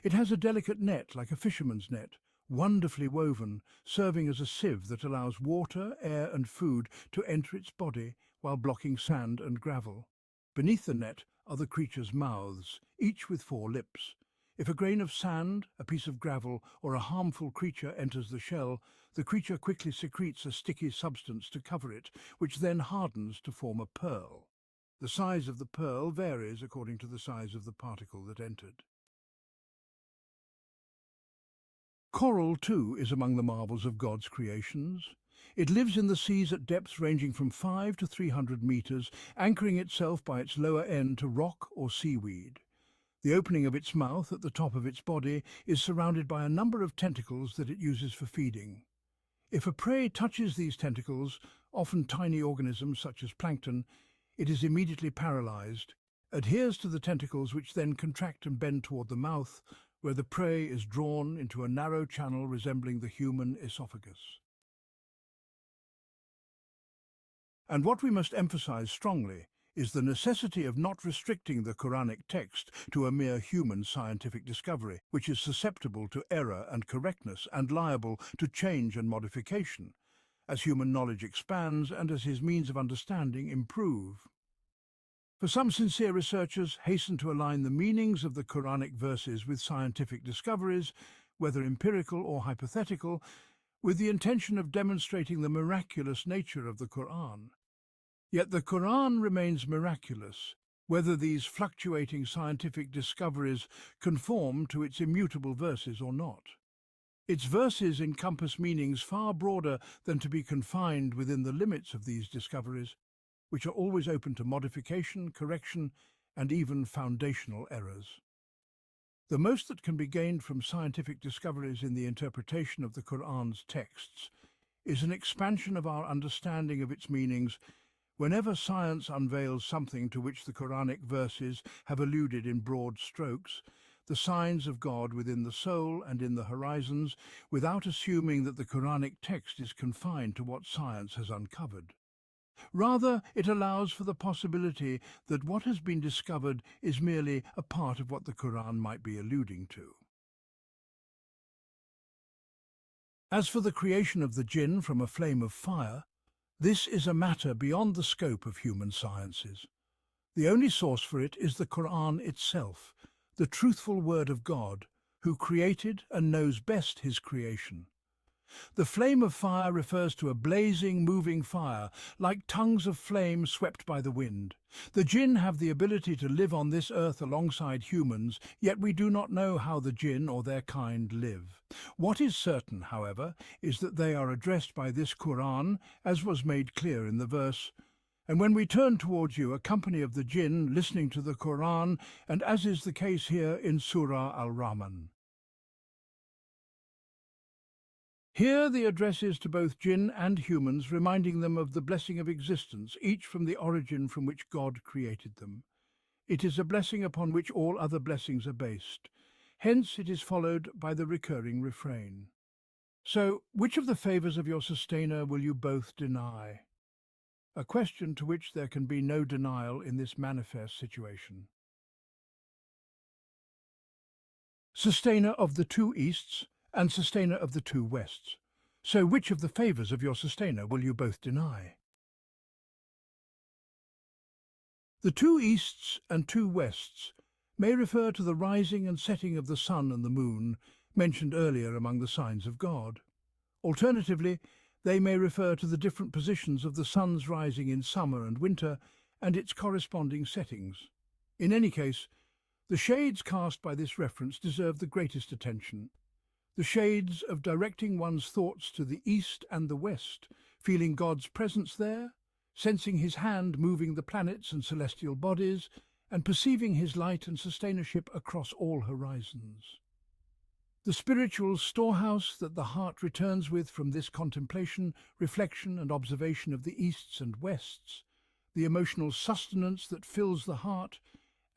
It has a delicate net like a fisherman's net, wonderfully woven, serving as a sieve that allows water, air and food to enter its body while blocking sand and gravel. Beneath the net are the creature's mouths, each with 4 lips. If a grain of sand, a piece of gravel, or a harmful creature enters the shell, the creature quickly secretes a sticky substance to cover it, which then hardens to form a pearl. The size of the pearl varies according to the size of the particle that entered. Coral, too, is among the marvels of God's creations. It lives in the seas at depths ranging from 5 to 300 meters, anchoring itself by its lower end to rock or seaweed. The opening of its mouth at the top of its body is surrounded by a number of tentacles that it uses for feeding. If a prey touches these tentacles, often tiny organisms such as plankton, it is immediately paralyzed, adheres to the tentacles which then contract and bend toward the mouth, where the prey is drawn into a narrow channel resembling the human esophagus. And what we must emphasize strongly is the necessity of not restricting the Quranic text to a mere human scientific discovery, which is susceptible to error and correctness and liable to change and modification, as human knowledge expands and as his means of understanding improve. For some sincere researchers hasten to align the meanings of the Quranic verses with scientific discoveries, whether empirical or hypothetical, with the intention of demonstrating the miraculous nature of the Qur'an. Yet the Qur'an remains miraculous, whether these fluctuating scientific discoveries conform to its immutable verses or not. Its verses encompass meanings far broader than to be confined within the limits of these discoveries, which are always open to modification, correction, and even foundational errors. The most that can be gained from scientific discoveries in the interpretation of the Qur'an's texts is an expansion of our understanding of its meanings whenever science unveils something to which the Quranic verses have alluded in broad strokes, the signs of God within the soul and in the horizons, without assuming that the Quranic text is confined to what science has uncovered. Rather, it allows for the possibility that what has been discovered is merely a part of what the Qur'an might be alluding to. As for the creation of the jinn from a flame of fire, this is a matter beyond the scope of human sciences. The only source for it is the Qur'an itself, the truthful word of God, who created and knows best his creation. The flame of fire refers to a blazing, moving fire, like tongues of flame swept by the wind. The jinn have the ability to live on this earth alongside humans, yet we do not know how the jinn or their kind live. What is certain, however, is that they are addressed by this Qur'an, as was made clear in the verse, "And when we turn towards you a company of the jinn listening to the Qur'an, and as is the case here in Surah Ar-Rahman." Here the address is to both jinn and humans, reminding them of the blessing of existence, each from the origin from which God created them. It is a blessing upon which all other blessings are based. Hence it is followed by the recurring refrain. So, which of the favours of your sustainer will you both deny? A question to which there can be no denial in this manifest situation. Sustainer of the two easts and sustainer of the two wests. So which of the favours of your sustainer will you both deny? The two easts and two wests may refer to the rising and setting of the sun and the moon, mentioned earlier among the signs of God. Alternatively, they may refer to the different positions of the sun's rising in summer and winter and its corresponding settings. In any case, the shades cast by this reference deserve the greatest attention. The shades of directing one's thoughts to the east and the west, feeling God's presence there, sensing his hand moving the planets and celestial bodies, and perceiving his light and sustainership across all horizons. The spiritual storehouse that the heart returns with from this contemplation, reflection and observation of the easts and wests, the emotional sustenance that fills the heart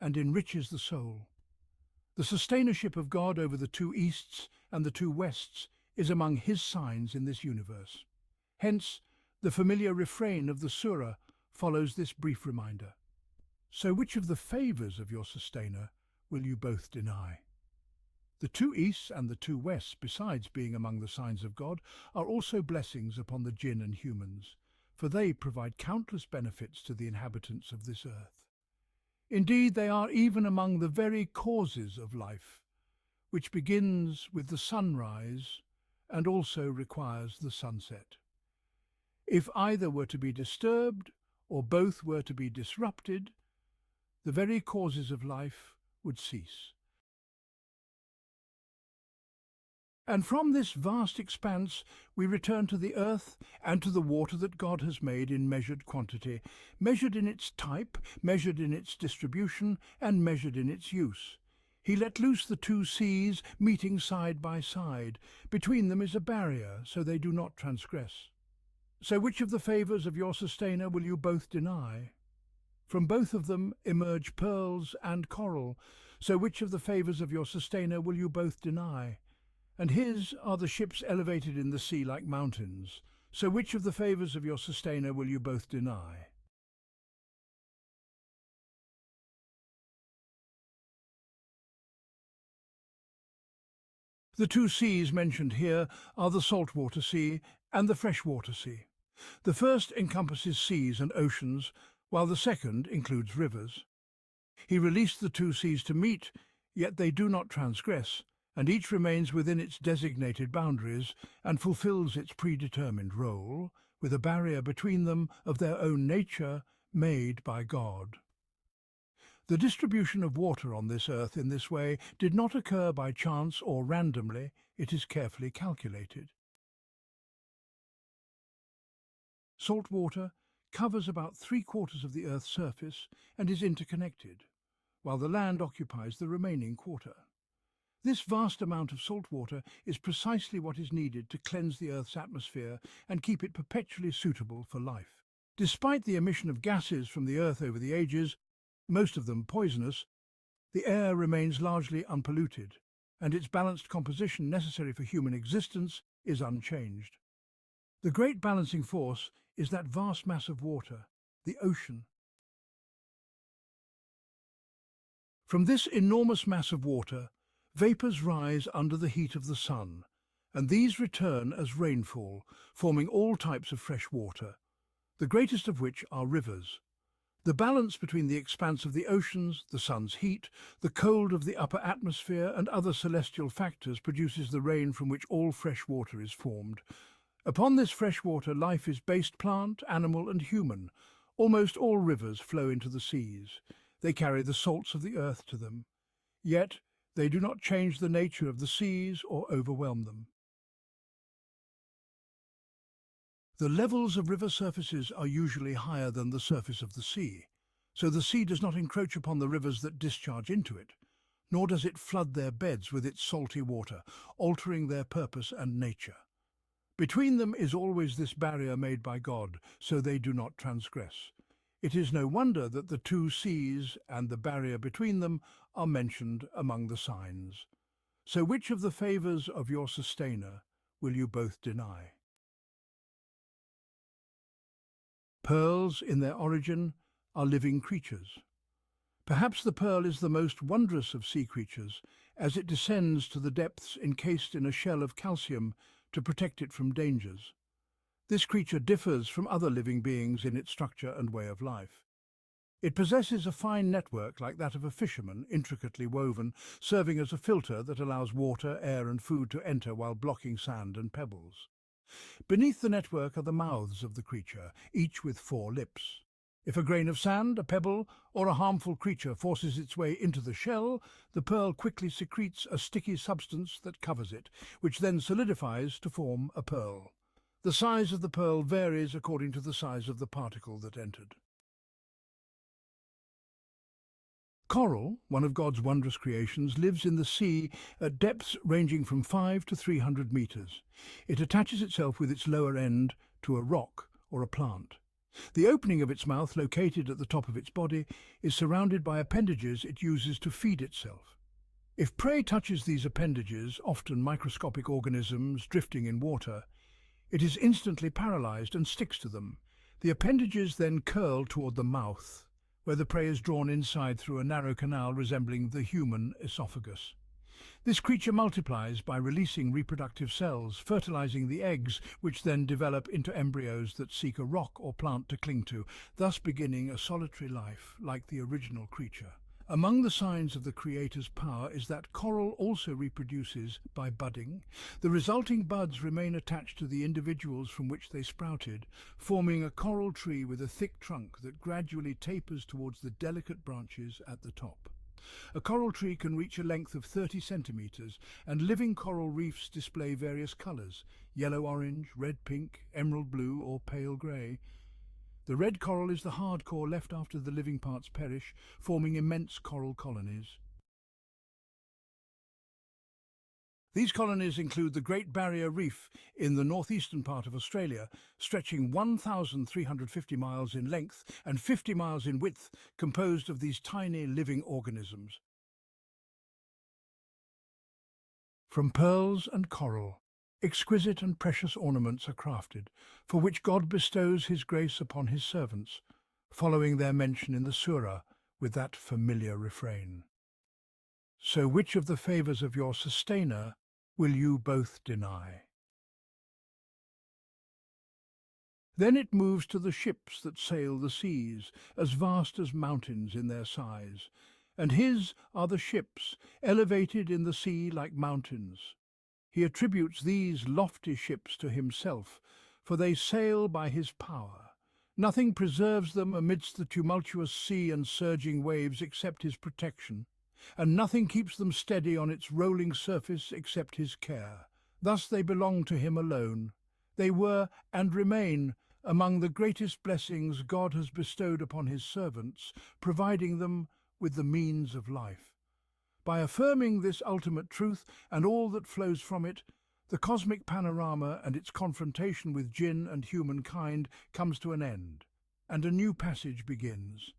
and enriches the soul. The sustainership of God over the two easts and the two wests is among his signs in this universe. Hence, the familiar refrain of the Surah follows this brief reminder. So which of the favours of your sustainer will you both deny? The two easts and the two wests, besides being among the signs of God, are also blessings upon the jinn and humans, for they provide countless benefits to the inhabitants of this earth. Indeed, they are even among the very causes of life, which begins with the sunrise and also requires the sunset. If either were to be disturbed or both were to be disrupted, the very causes of life would cease. And from this vast expanse we return to the earth and to the water that God has made in measured quantity, measured in its type, measured in its distribution, and measured in its use. He let loose the two seas, meeting side by side. Between them is a barrier, so they do not transgress. So which of the favours of your sustainer will you both deny? From both of them emerge pearls and coral, so which of the favours of your sustainer will you both deny? And his are the ships elevated in the sea like mountains. So which of the favours of your sustainer will you both deny? The two seas mentioned here are the saltwater sea and the freshwater sea. The first encompasses seas and oceans, while the second includes rivers. He released the two seas to meet, yet they do not transgress, and each remains within its designated boundaries and fulfills its predetermined role, with a barrier between them of their own nature made by God. The distribution of water on this earth in this way did not occur by chance or randomly, it is carefully calculated. Salt water covers about 3/4 of the Earth's surface and is interconnected, while the land occupies the remaining quarter. This vast amount of salt water is precisely what is needed to cleanse the Earth's atmosphere and keep it perpetually suitable for life. Despite the emission of gases from the Earth over the ages, most of them poisonous, the air remains largely unpolluted, and its balanced composition necessary for human existence is unchanged. The great balancing force is that vast mass of water, the ocean. From this enormous mass of water, vapours rise under the heat of the sun, and these return as rainfall, forming all types of fresh water, the greatest of which are rivers. The balance between the expanse of the oceans, the sun's heat, the cold of the upper atmosphere and other celestial factors produces the rain from which all fresh water is formed. Upon this fresh water life is based, plant, animal and human. Almost all rivers flow into the seas. They carry the salts of the earth to them. Yet they do not change the nature of the seas or overwhelm them. The levels of river surfaces are usually higher than the surface of the sea, so the sea does not encroach upon the rivers that discharge into it, nor does it flood their beds with its salty water, altering their purpose and nature. Between them is always this barrier made by God, so they do not transgress. It is no wonder that the two seas and the barrier between them are mentioned among the signs. So which of the favours of your sustainer will you both deny? Pearls, in their origin, are living creatures. Perhaps the pearl is the most wondrous of sea creatures, as it descends to the depths encased in a shell of calcium to protect it from dangers. This creature differs from other living beings in its structure and way of life. It possesses a fine network like that of a fisherman, intricately woven, serving as a filter that allows water, air and food to enter while blocking sand and pebbles. Beneath the network are the mouths of the creature, each with 4 lips. If a grain of sand, a pebble, or a harmful creature forces its way into the shell, the pearl quickly secretes a sticky substance that covers it, which then solidifies to form a pearl. The size of the pearl varies according to the size of the particle that entered. Coral, one of God's wondrous creations, lives in the sea at depths ranging from 5 to 300 meters. It attaches itself with its lower end to a rock or a plant. The opening of its mouth, located at the top of its body, is surrounded by appendages it uses to feed itself. If prey touches these appendages, often microscopic organisms drifting in water, it is instantly paralyzed and sticks to them. The appendages then curl toward the mouth, where the prey is drawn inside through a narrow canal resembling the human esophagus. This creature multiplies by releasing reproductive cells, fertilizing the eggs, which then develop into embryos that seek a rock or plant to cling to, thus beginning a solitary life like the original creature. Among the signs of the Creator's power is that coral also reproduces by budding. The resulting buds remain attached to the individuals from which they sprouted, forming a coral tree with a thick trunk that gradually tapers towards the delicate branches at the top. A coral tree can reach a length of 30 centimeters, and living coral reefs display various colors: yellow-orange, red-pink, emerald blue or pale grey. The red coral is the hard core left after the living parts perish, forming immense coral colonies. These colonies include the Great Barrier Reef in the northeastern part of Australia, stretching 1,350 miles in length and 50 miles in width, composed of these tiny living organisms. From pearls and coral, exquisite and precious ornaments are crafted, for which God bestows his grace upon his servants, following their mention in the Surah with that familiar refrain. So which of the favours of your sustainer will you both deny? Then it moves to the ships that sail the seas, as vast as mountains in their size, and his are the ships, elevated in the sea like mountains. He attributes these lofty ships to himself, for they sail by his power. Nothing preserves them amidst the tumultuous sea and surging waves except his protection, and nothing keeps them steady on its rolling surface except his care. Thus they belong to him alone. They were, and remain, among the greatest blessings God has bestowed upon his servants, providing them with the means of life. By affirming this ultimate truth and all that flows from it, the cosmic panorama and its confrontation with jinn and humankind comes to an end, and a new passage begins.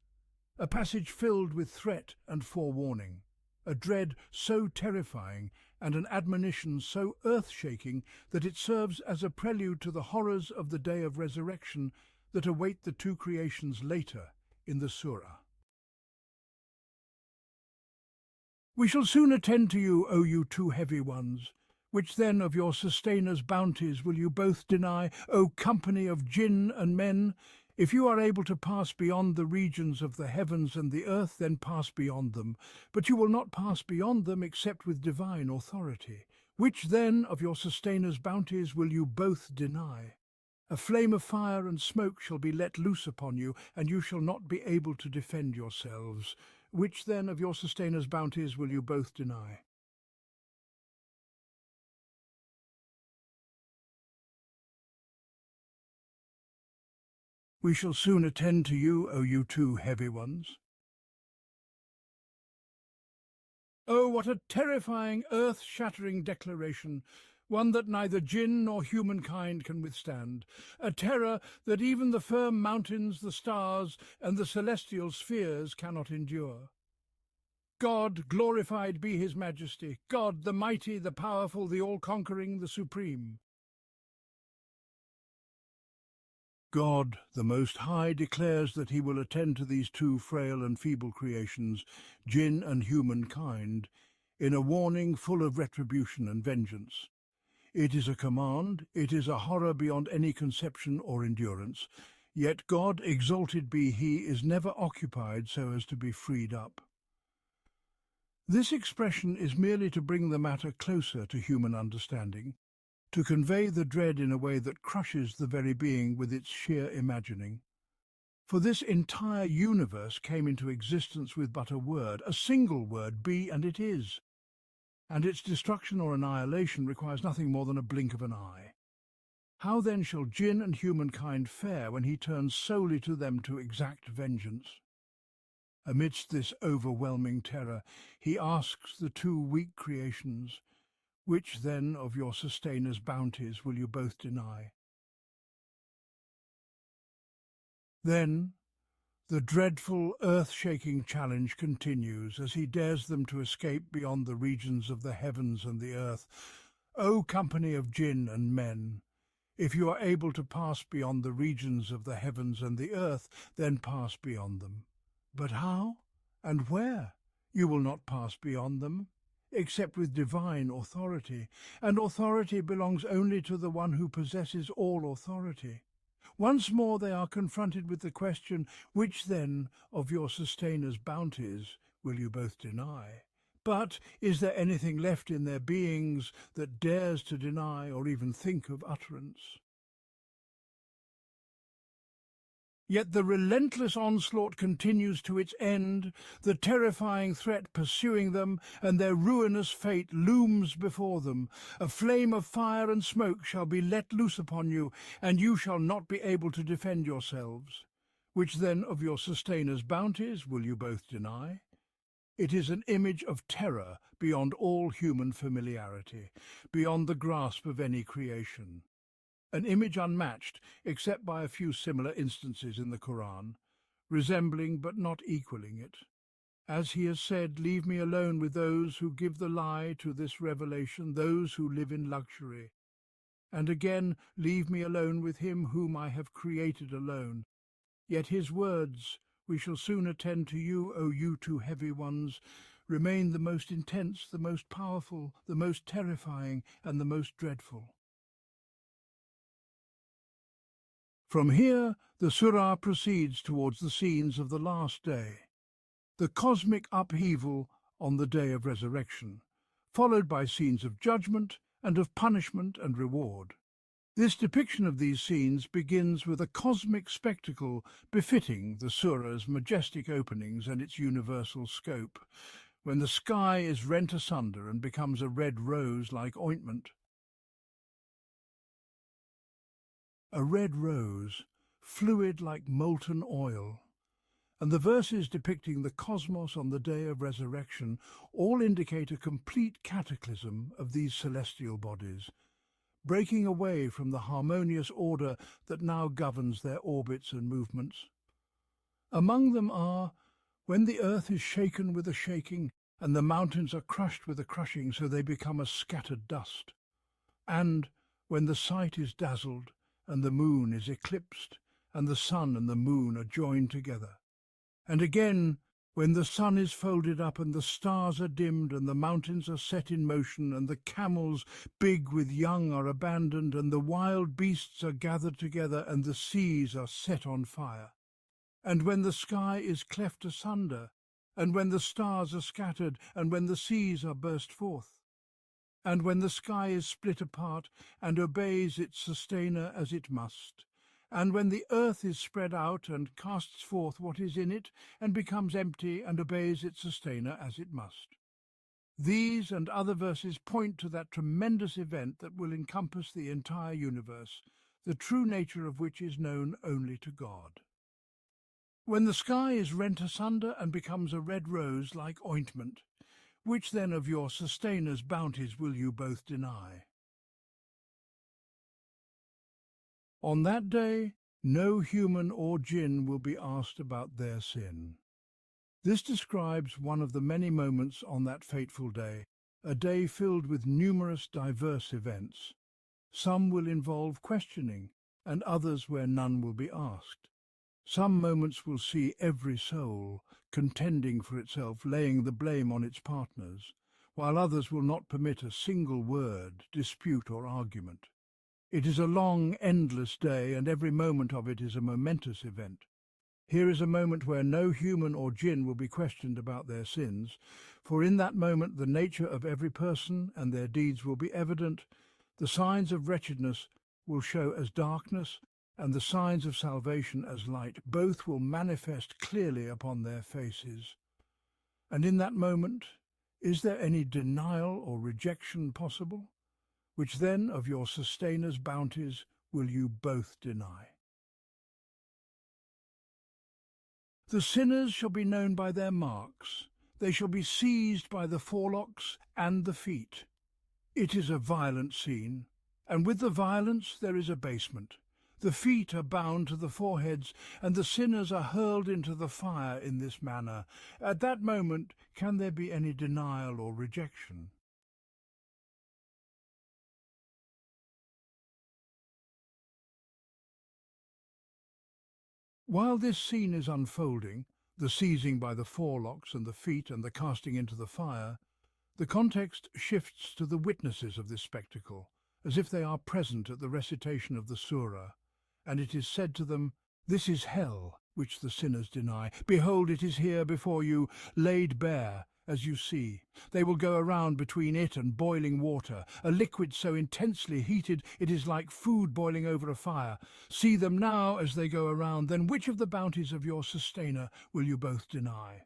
A passage filled with threat and forewarning, a dread so terrifying and an admonition so earth-shaking that it serves as a prelude to the horrors of the day of resurrection that await the two creations later in the Surah. We shall soon attend to you, O you two heavy ones. Which then of your sustainers' bounties will you both deny, O company of jinn and men? If you are able to pass beyond the regions of the heavens and the earth, then pass beyond them. But you will not pass beyond them except with divine authority. Which then of your sustainers' bounties will you both deny? A flame of fire and smoke shall be let loose upon you, and you shall not be able to defend yourselves. Which then of your sustainers' bounties will you both deny? We shall soon attend to you, O you two heavy ones. Oh, what a terrifying, earth-shattering declaration, one that neither jinn nor humankind can withstand, a terror that even the firm mountains, the stars, and the celestial spheres cannot endure. God, glorified be his majesty, God, the mighty, the powerful, the all-conquering, the supreme. God, the Most High, declares that he will attend to these two frail and feeble creations, jinn and humankind, in a warning full of retribution and vengeance. It is a command, it is a horror beyond any conception or endurance, yet God, exalted be he, is never occupied so as to be freed up. This expression is merely to bring the matter closer to human understanding, to convey the dread in a way that crushes the very being with its sheer imagining. For this entire universe came into existence with but a word, a single word, be and it is. And its destruction or annihilation requires nothing more than a blink of an eye. How then shall jinn and humankind fare when he turns solely to them to exact vengeance? Amidst this overwhelming terror, he asks the two weak creations, which then of your sustainers' bounties will you both deny? Then the dreadful, earth-shaking challenge continues as he dares them to escape beyond the regions of the heavens and the earth. O company of jinn and men, if you are able to pass beyond the regions of the heavens and the earth, then pass beyond them. But how and where? You will not pass beyond them, except with divine authority, and authority belongs only to the one who possesses all authority. Once more they are confronted with the question, which then of your sustainers' bounties will you both deny? But is there anything left in their beings that dares to deny or even think of utterance? Yet the relentless onslaught continues to its end, the terrifying threat pursuing them, and their ruinous fate looms before them. A flame of fire and smoke shall be let loose upon you, and you shall not be able to defend yourselves. Which then of your sustainers' bounties will you both deny? It is an image of terror beyond all human familiarity, beyond the grasp of any creation. An image unmatched, except by a few similar instances in the Qur'an, resembling but not equaling it. As he has said, leave me alone with those who give the lie to this revelation, those who live in luxury. And again, leave me alone with him whom I have created alone. Yet his words, we shall soon attend to you, O you two heavy ones, remain the most intense, the most powerful, the most terrifying, and the most dreadful. From here, the Surah proceeds towards the scenes of the last day. the cosmic upheaval on the day of resurrection, followed by scenes of judgment and of punishment and reward. This depiction of these scenes begins with a cosmic spectacle befitting the surah's majestic openings and its universal scope, when the sky is rent asunder and becomes a red rose like ointment. A red rose, fluid like molten oil, and the verses depicting the cosmos on the day of resurrection all indicate a complete cataclysm of these celestial bodies, breaking away from the harmonious order that now governs their orbits and movements. Among them are, when the earth is shaken with a shaking, and the mountains are crushed with a crushing so they become as scattered dust, and when the sight is dazzled, and the moon is eclipsed, and the sun and the moon are joined together, and again, when the sun is folded up and the stars are dimmed and the mountains are set in motion and the camels, big with young, are abandoned and the wild beasts are gathered together and the seas are set on fire. And when the sky is cleft asunder, and when the stars are scattered and when the seas are burst forth, and when the sky is split apart and obeys its sustainer as it must, and when the earth is spread out and casts forth what is in it, and becomes empty and obeys its sustainer as it must. These and other verses point to that tremendous event that will encompass the entire universe, the true nature of which is known only to God. When the sky is rent asunder and becomes a red rose like ointment, which then of your sustainer's bounties will you both deny? On that day, no human or jinn will be asked about their sin. This describes one of the many moments on that fateful day, a day filled with numerous diverse events. Some will involve questioning, and others where none will be asked. Some moments will see every soul contending for itself, laying the blame on its partners, while others will not permit a single word, dispute or argument. It is a long, endless day, and every moment of it is a momentous event. Here is a moment where no human or jinn will be questioned about their sins, for in that moment the nature of every person and their deeds will be evident, the signs of wretchedness will show as darkness, and the signs of salvation as light. Both will manifest clearly upon their faces. And in that moment, is there any denial or rejection possible? Which then of your sustainer's bounties will you both deny? The sinners shall be known by their marks. They shall be seized by the forelocks and the feet. It is a violent scene, and with the violence there is abasement. The feet are bound to the foreheads, and the sinners are hurled into the fire in this manner. At that moment, can there be any denial or rejection? While this scene is unfolding, the seizing by the forelocks and the feet and the casting into the fire, the context shifts to the witnesses of this spectacle, as if they are present at the recitation of the Surah, and it is said to them, "This is hell, which the sinners deny. Behold, it is here before you, laid bare, as you see. They will go around between it and boiling water, a liquid so intensely heated it is like food boiling over a fire. See them now as they go around, then which of the bounties of your sustainer will you both deny?"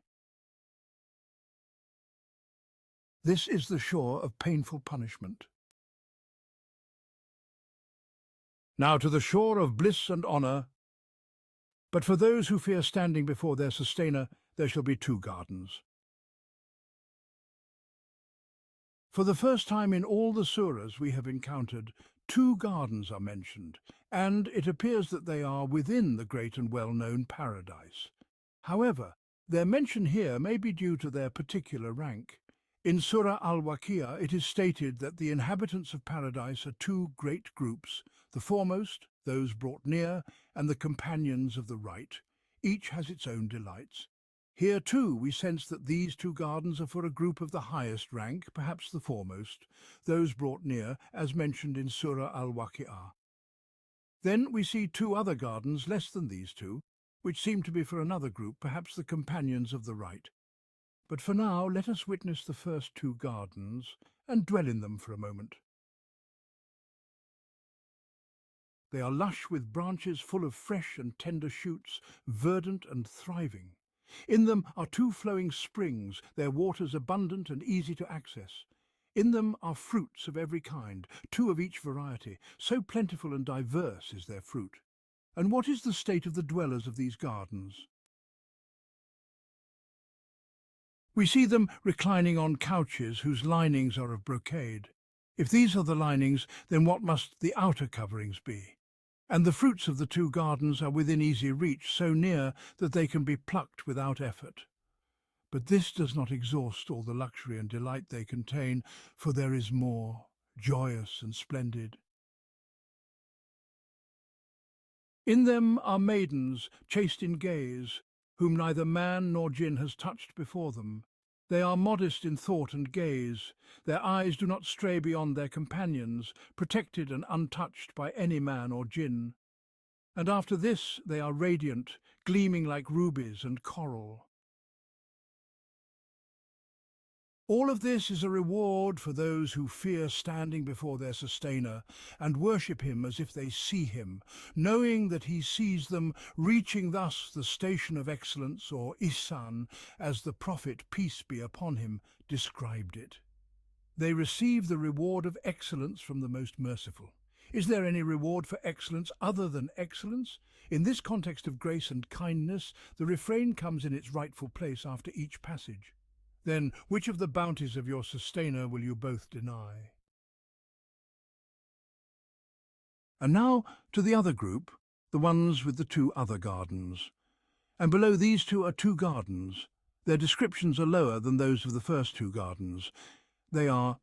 This is the shore of painful punishment. Now to the shore of bliss and honour. But for those who fear standing before their sustainer, there shall be two gardens. For the first time in all the surahs we have encountered, two gardens are mentioned, and it appears that they are within the great and well-known paradise. However, their mention here may be due to their particular rank. In Surah Al-Waqi'ah it is stated that the inhabitants of paradise are two great groups, the foremost, those brought near, and the companions of the right. Each has its own delights. Here too we sense that these two gardens are for a group of the highest rank, perhaps the foremost, those brought near, as mentioned in Surah Al-Waqi'ah. Then we see two other gardens less than these two, which seem to be for another group, perhaps the companions of the right. But for now, let us witness the first two gardens and dwell in them for a moment. They are lush with branches full of fresh and tender shoots, verdant and thriving. In them are two flowing springs, their waters abundant and easy to access. In them are fruits of every kind, two of each variety, so plentiful and diverse is their fruit. And what is the state of the dwellers of these gardens? We see them reclining on couches whose linings are of brocade. If these are the linings, then what must the outer coverings be? And the fruits of the two gardens are within easy reach, so near that they can be plucked without effort. But this does not exhaust all the luxury and delight they contain, for there is more, joyous and splendid. In them are maidens, chaste in gaze, whom neither man nor jinn has touched before them. They are modest in thought and gaze. Their eyes do not stray beyond their companions, protected and untouched by any man or jinn. And after this they are radiant, gleaming like rubies and coral. All of this is a reward for those who fear standing before their sustainer and worship him as if they see him, knowing that he sees them, reaching thus the station of excellence, or ihsan, as the Prophet, peace be upon him, described it. They receive the reward of excellence from the Most Merciful. Is there any reward for excellence other than excellence? In this context of grace and kindness, the refrain comes in its rightful place after each passage. Then, which of the bounties of your sustainer will you both deny? And now to the other group, the ones with the two other gardens. And below these two are two gardens. Their descriptions are lower than those of the first two gardens. They are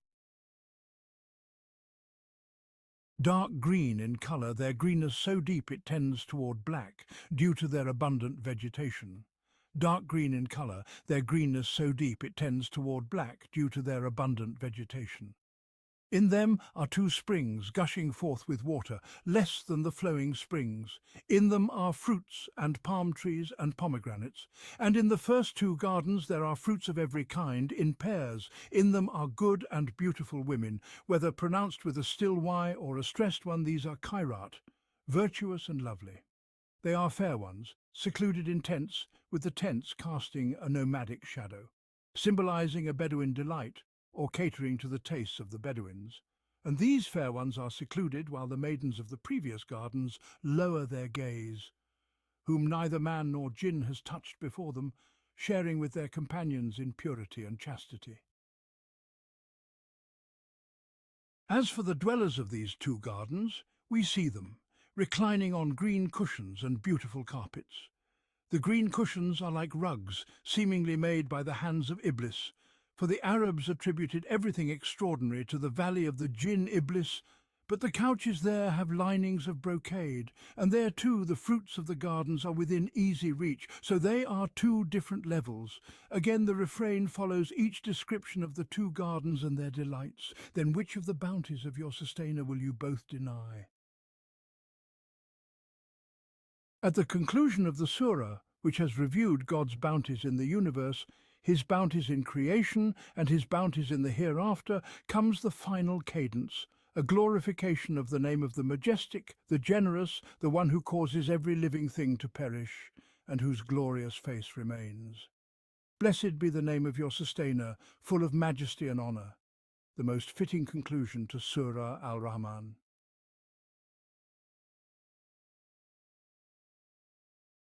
dark green in colour, their greenness so deep it tends toward black, due to their abundant vegetation. Dark green in colour, their greenness so deep it tends toward black, due to their abundant vegetation. In them are two springs, gushing forth with water, less than the flowing springs. In them are fruits, and palm trees, and pomegranates. And in the first two gardens there are fruits of every kind, in pairs. In them are good and beautiful women. Whether pronounced with a still Y or a stressed one, these are Khairat, virtuous and lovely. They are fair ones, secluded in tents, with the tents casting a nomadic shadow, symbolizing a Bedouin delight, or catering to the tastes of the Bedouins. And these fair ones are secluded while the maidens of the previous gardens lower their gaze, whom neither man nor jinn has touched before them, sharing with their companions in purity and chastity. As for the dwellers of these two gardens, we see them, reclining on green cushions and beautiful carpets. The green cushions are like rugs, seemingly made by the hands of Iblis, for the Arabs attributed everything extraordinary to the valley of the jinn Iblis, but the couches there have linings of brocade, and there too the fruits of the gardens are within easy reach, so they are two different levels. Again the refrain follows each description of the two gardens and their delights. Then which of the bounties of your sustainer will you both deny? At the conclusion of the Surah, which has reviewed God's bounties in the universe, his bounties in creation and his bounties in the hereafter, comes the final cadence, a glorification of the name of the majestic, the generous, the one who causes every living thing to perish, and whose glorious face remains. Blessed be the name of your sustainer, full of majesty and honour. The most fitting conclusion to Surah Ar-Rahman.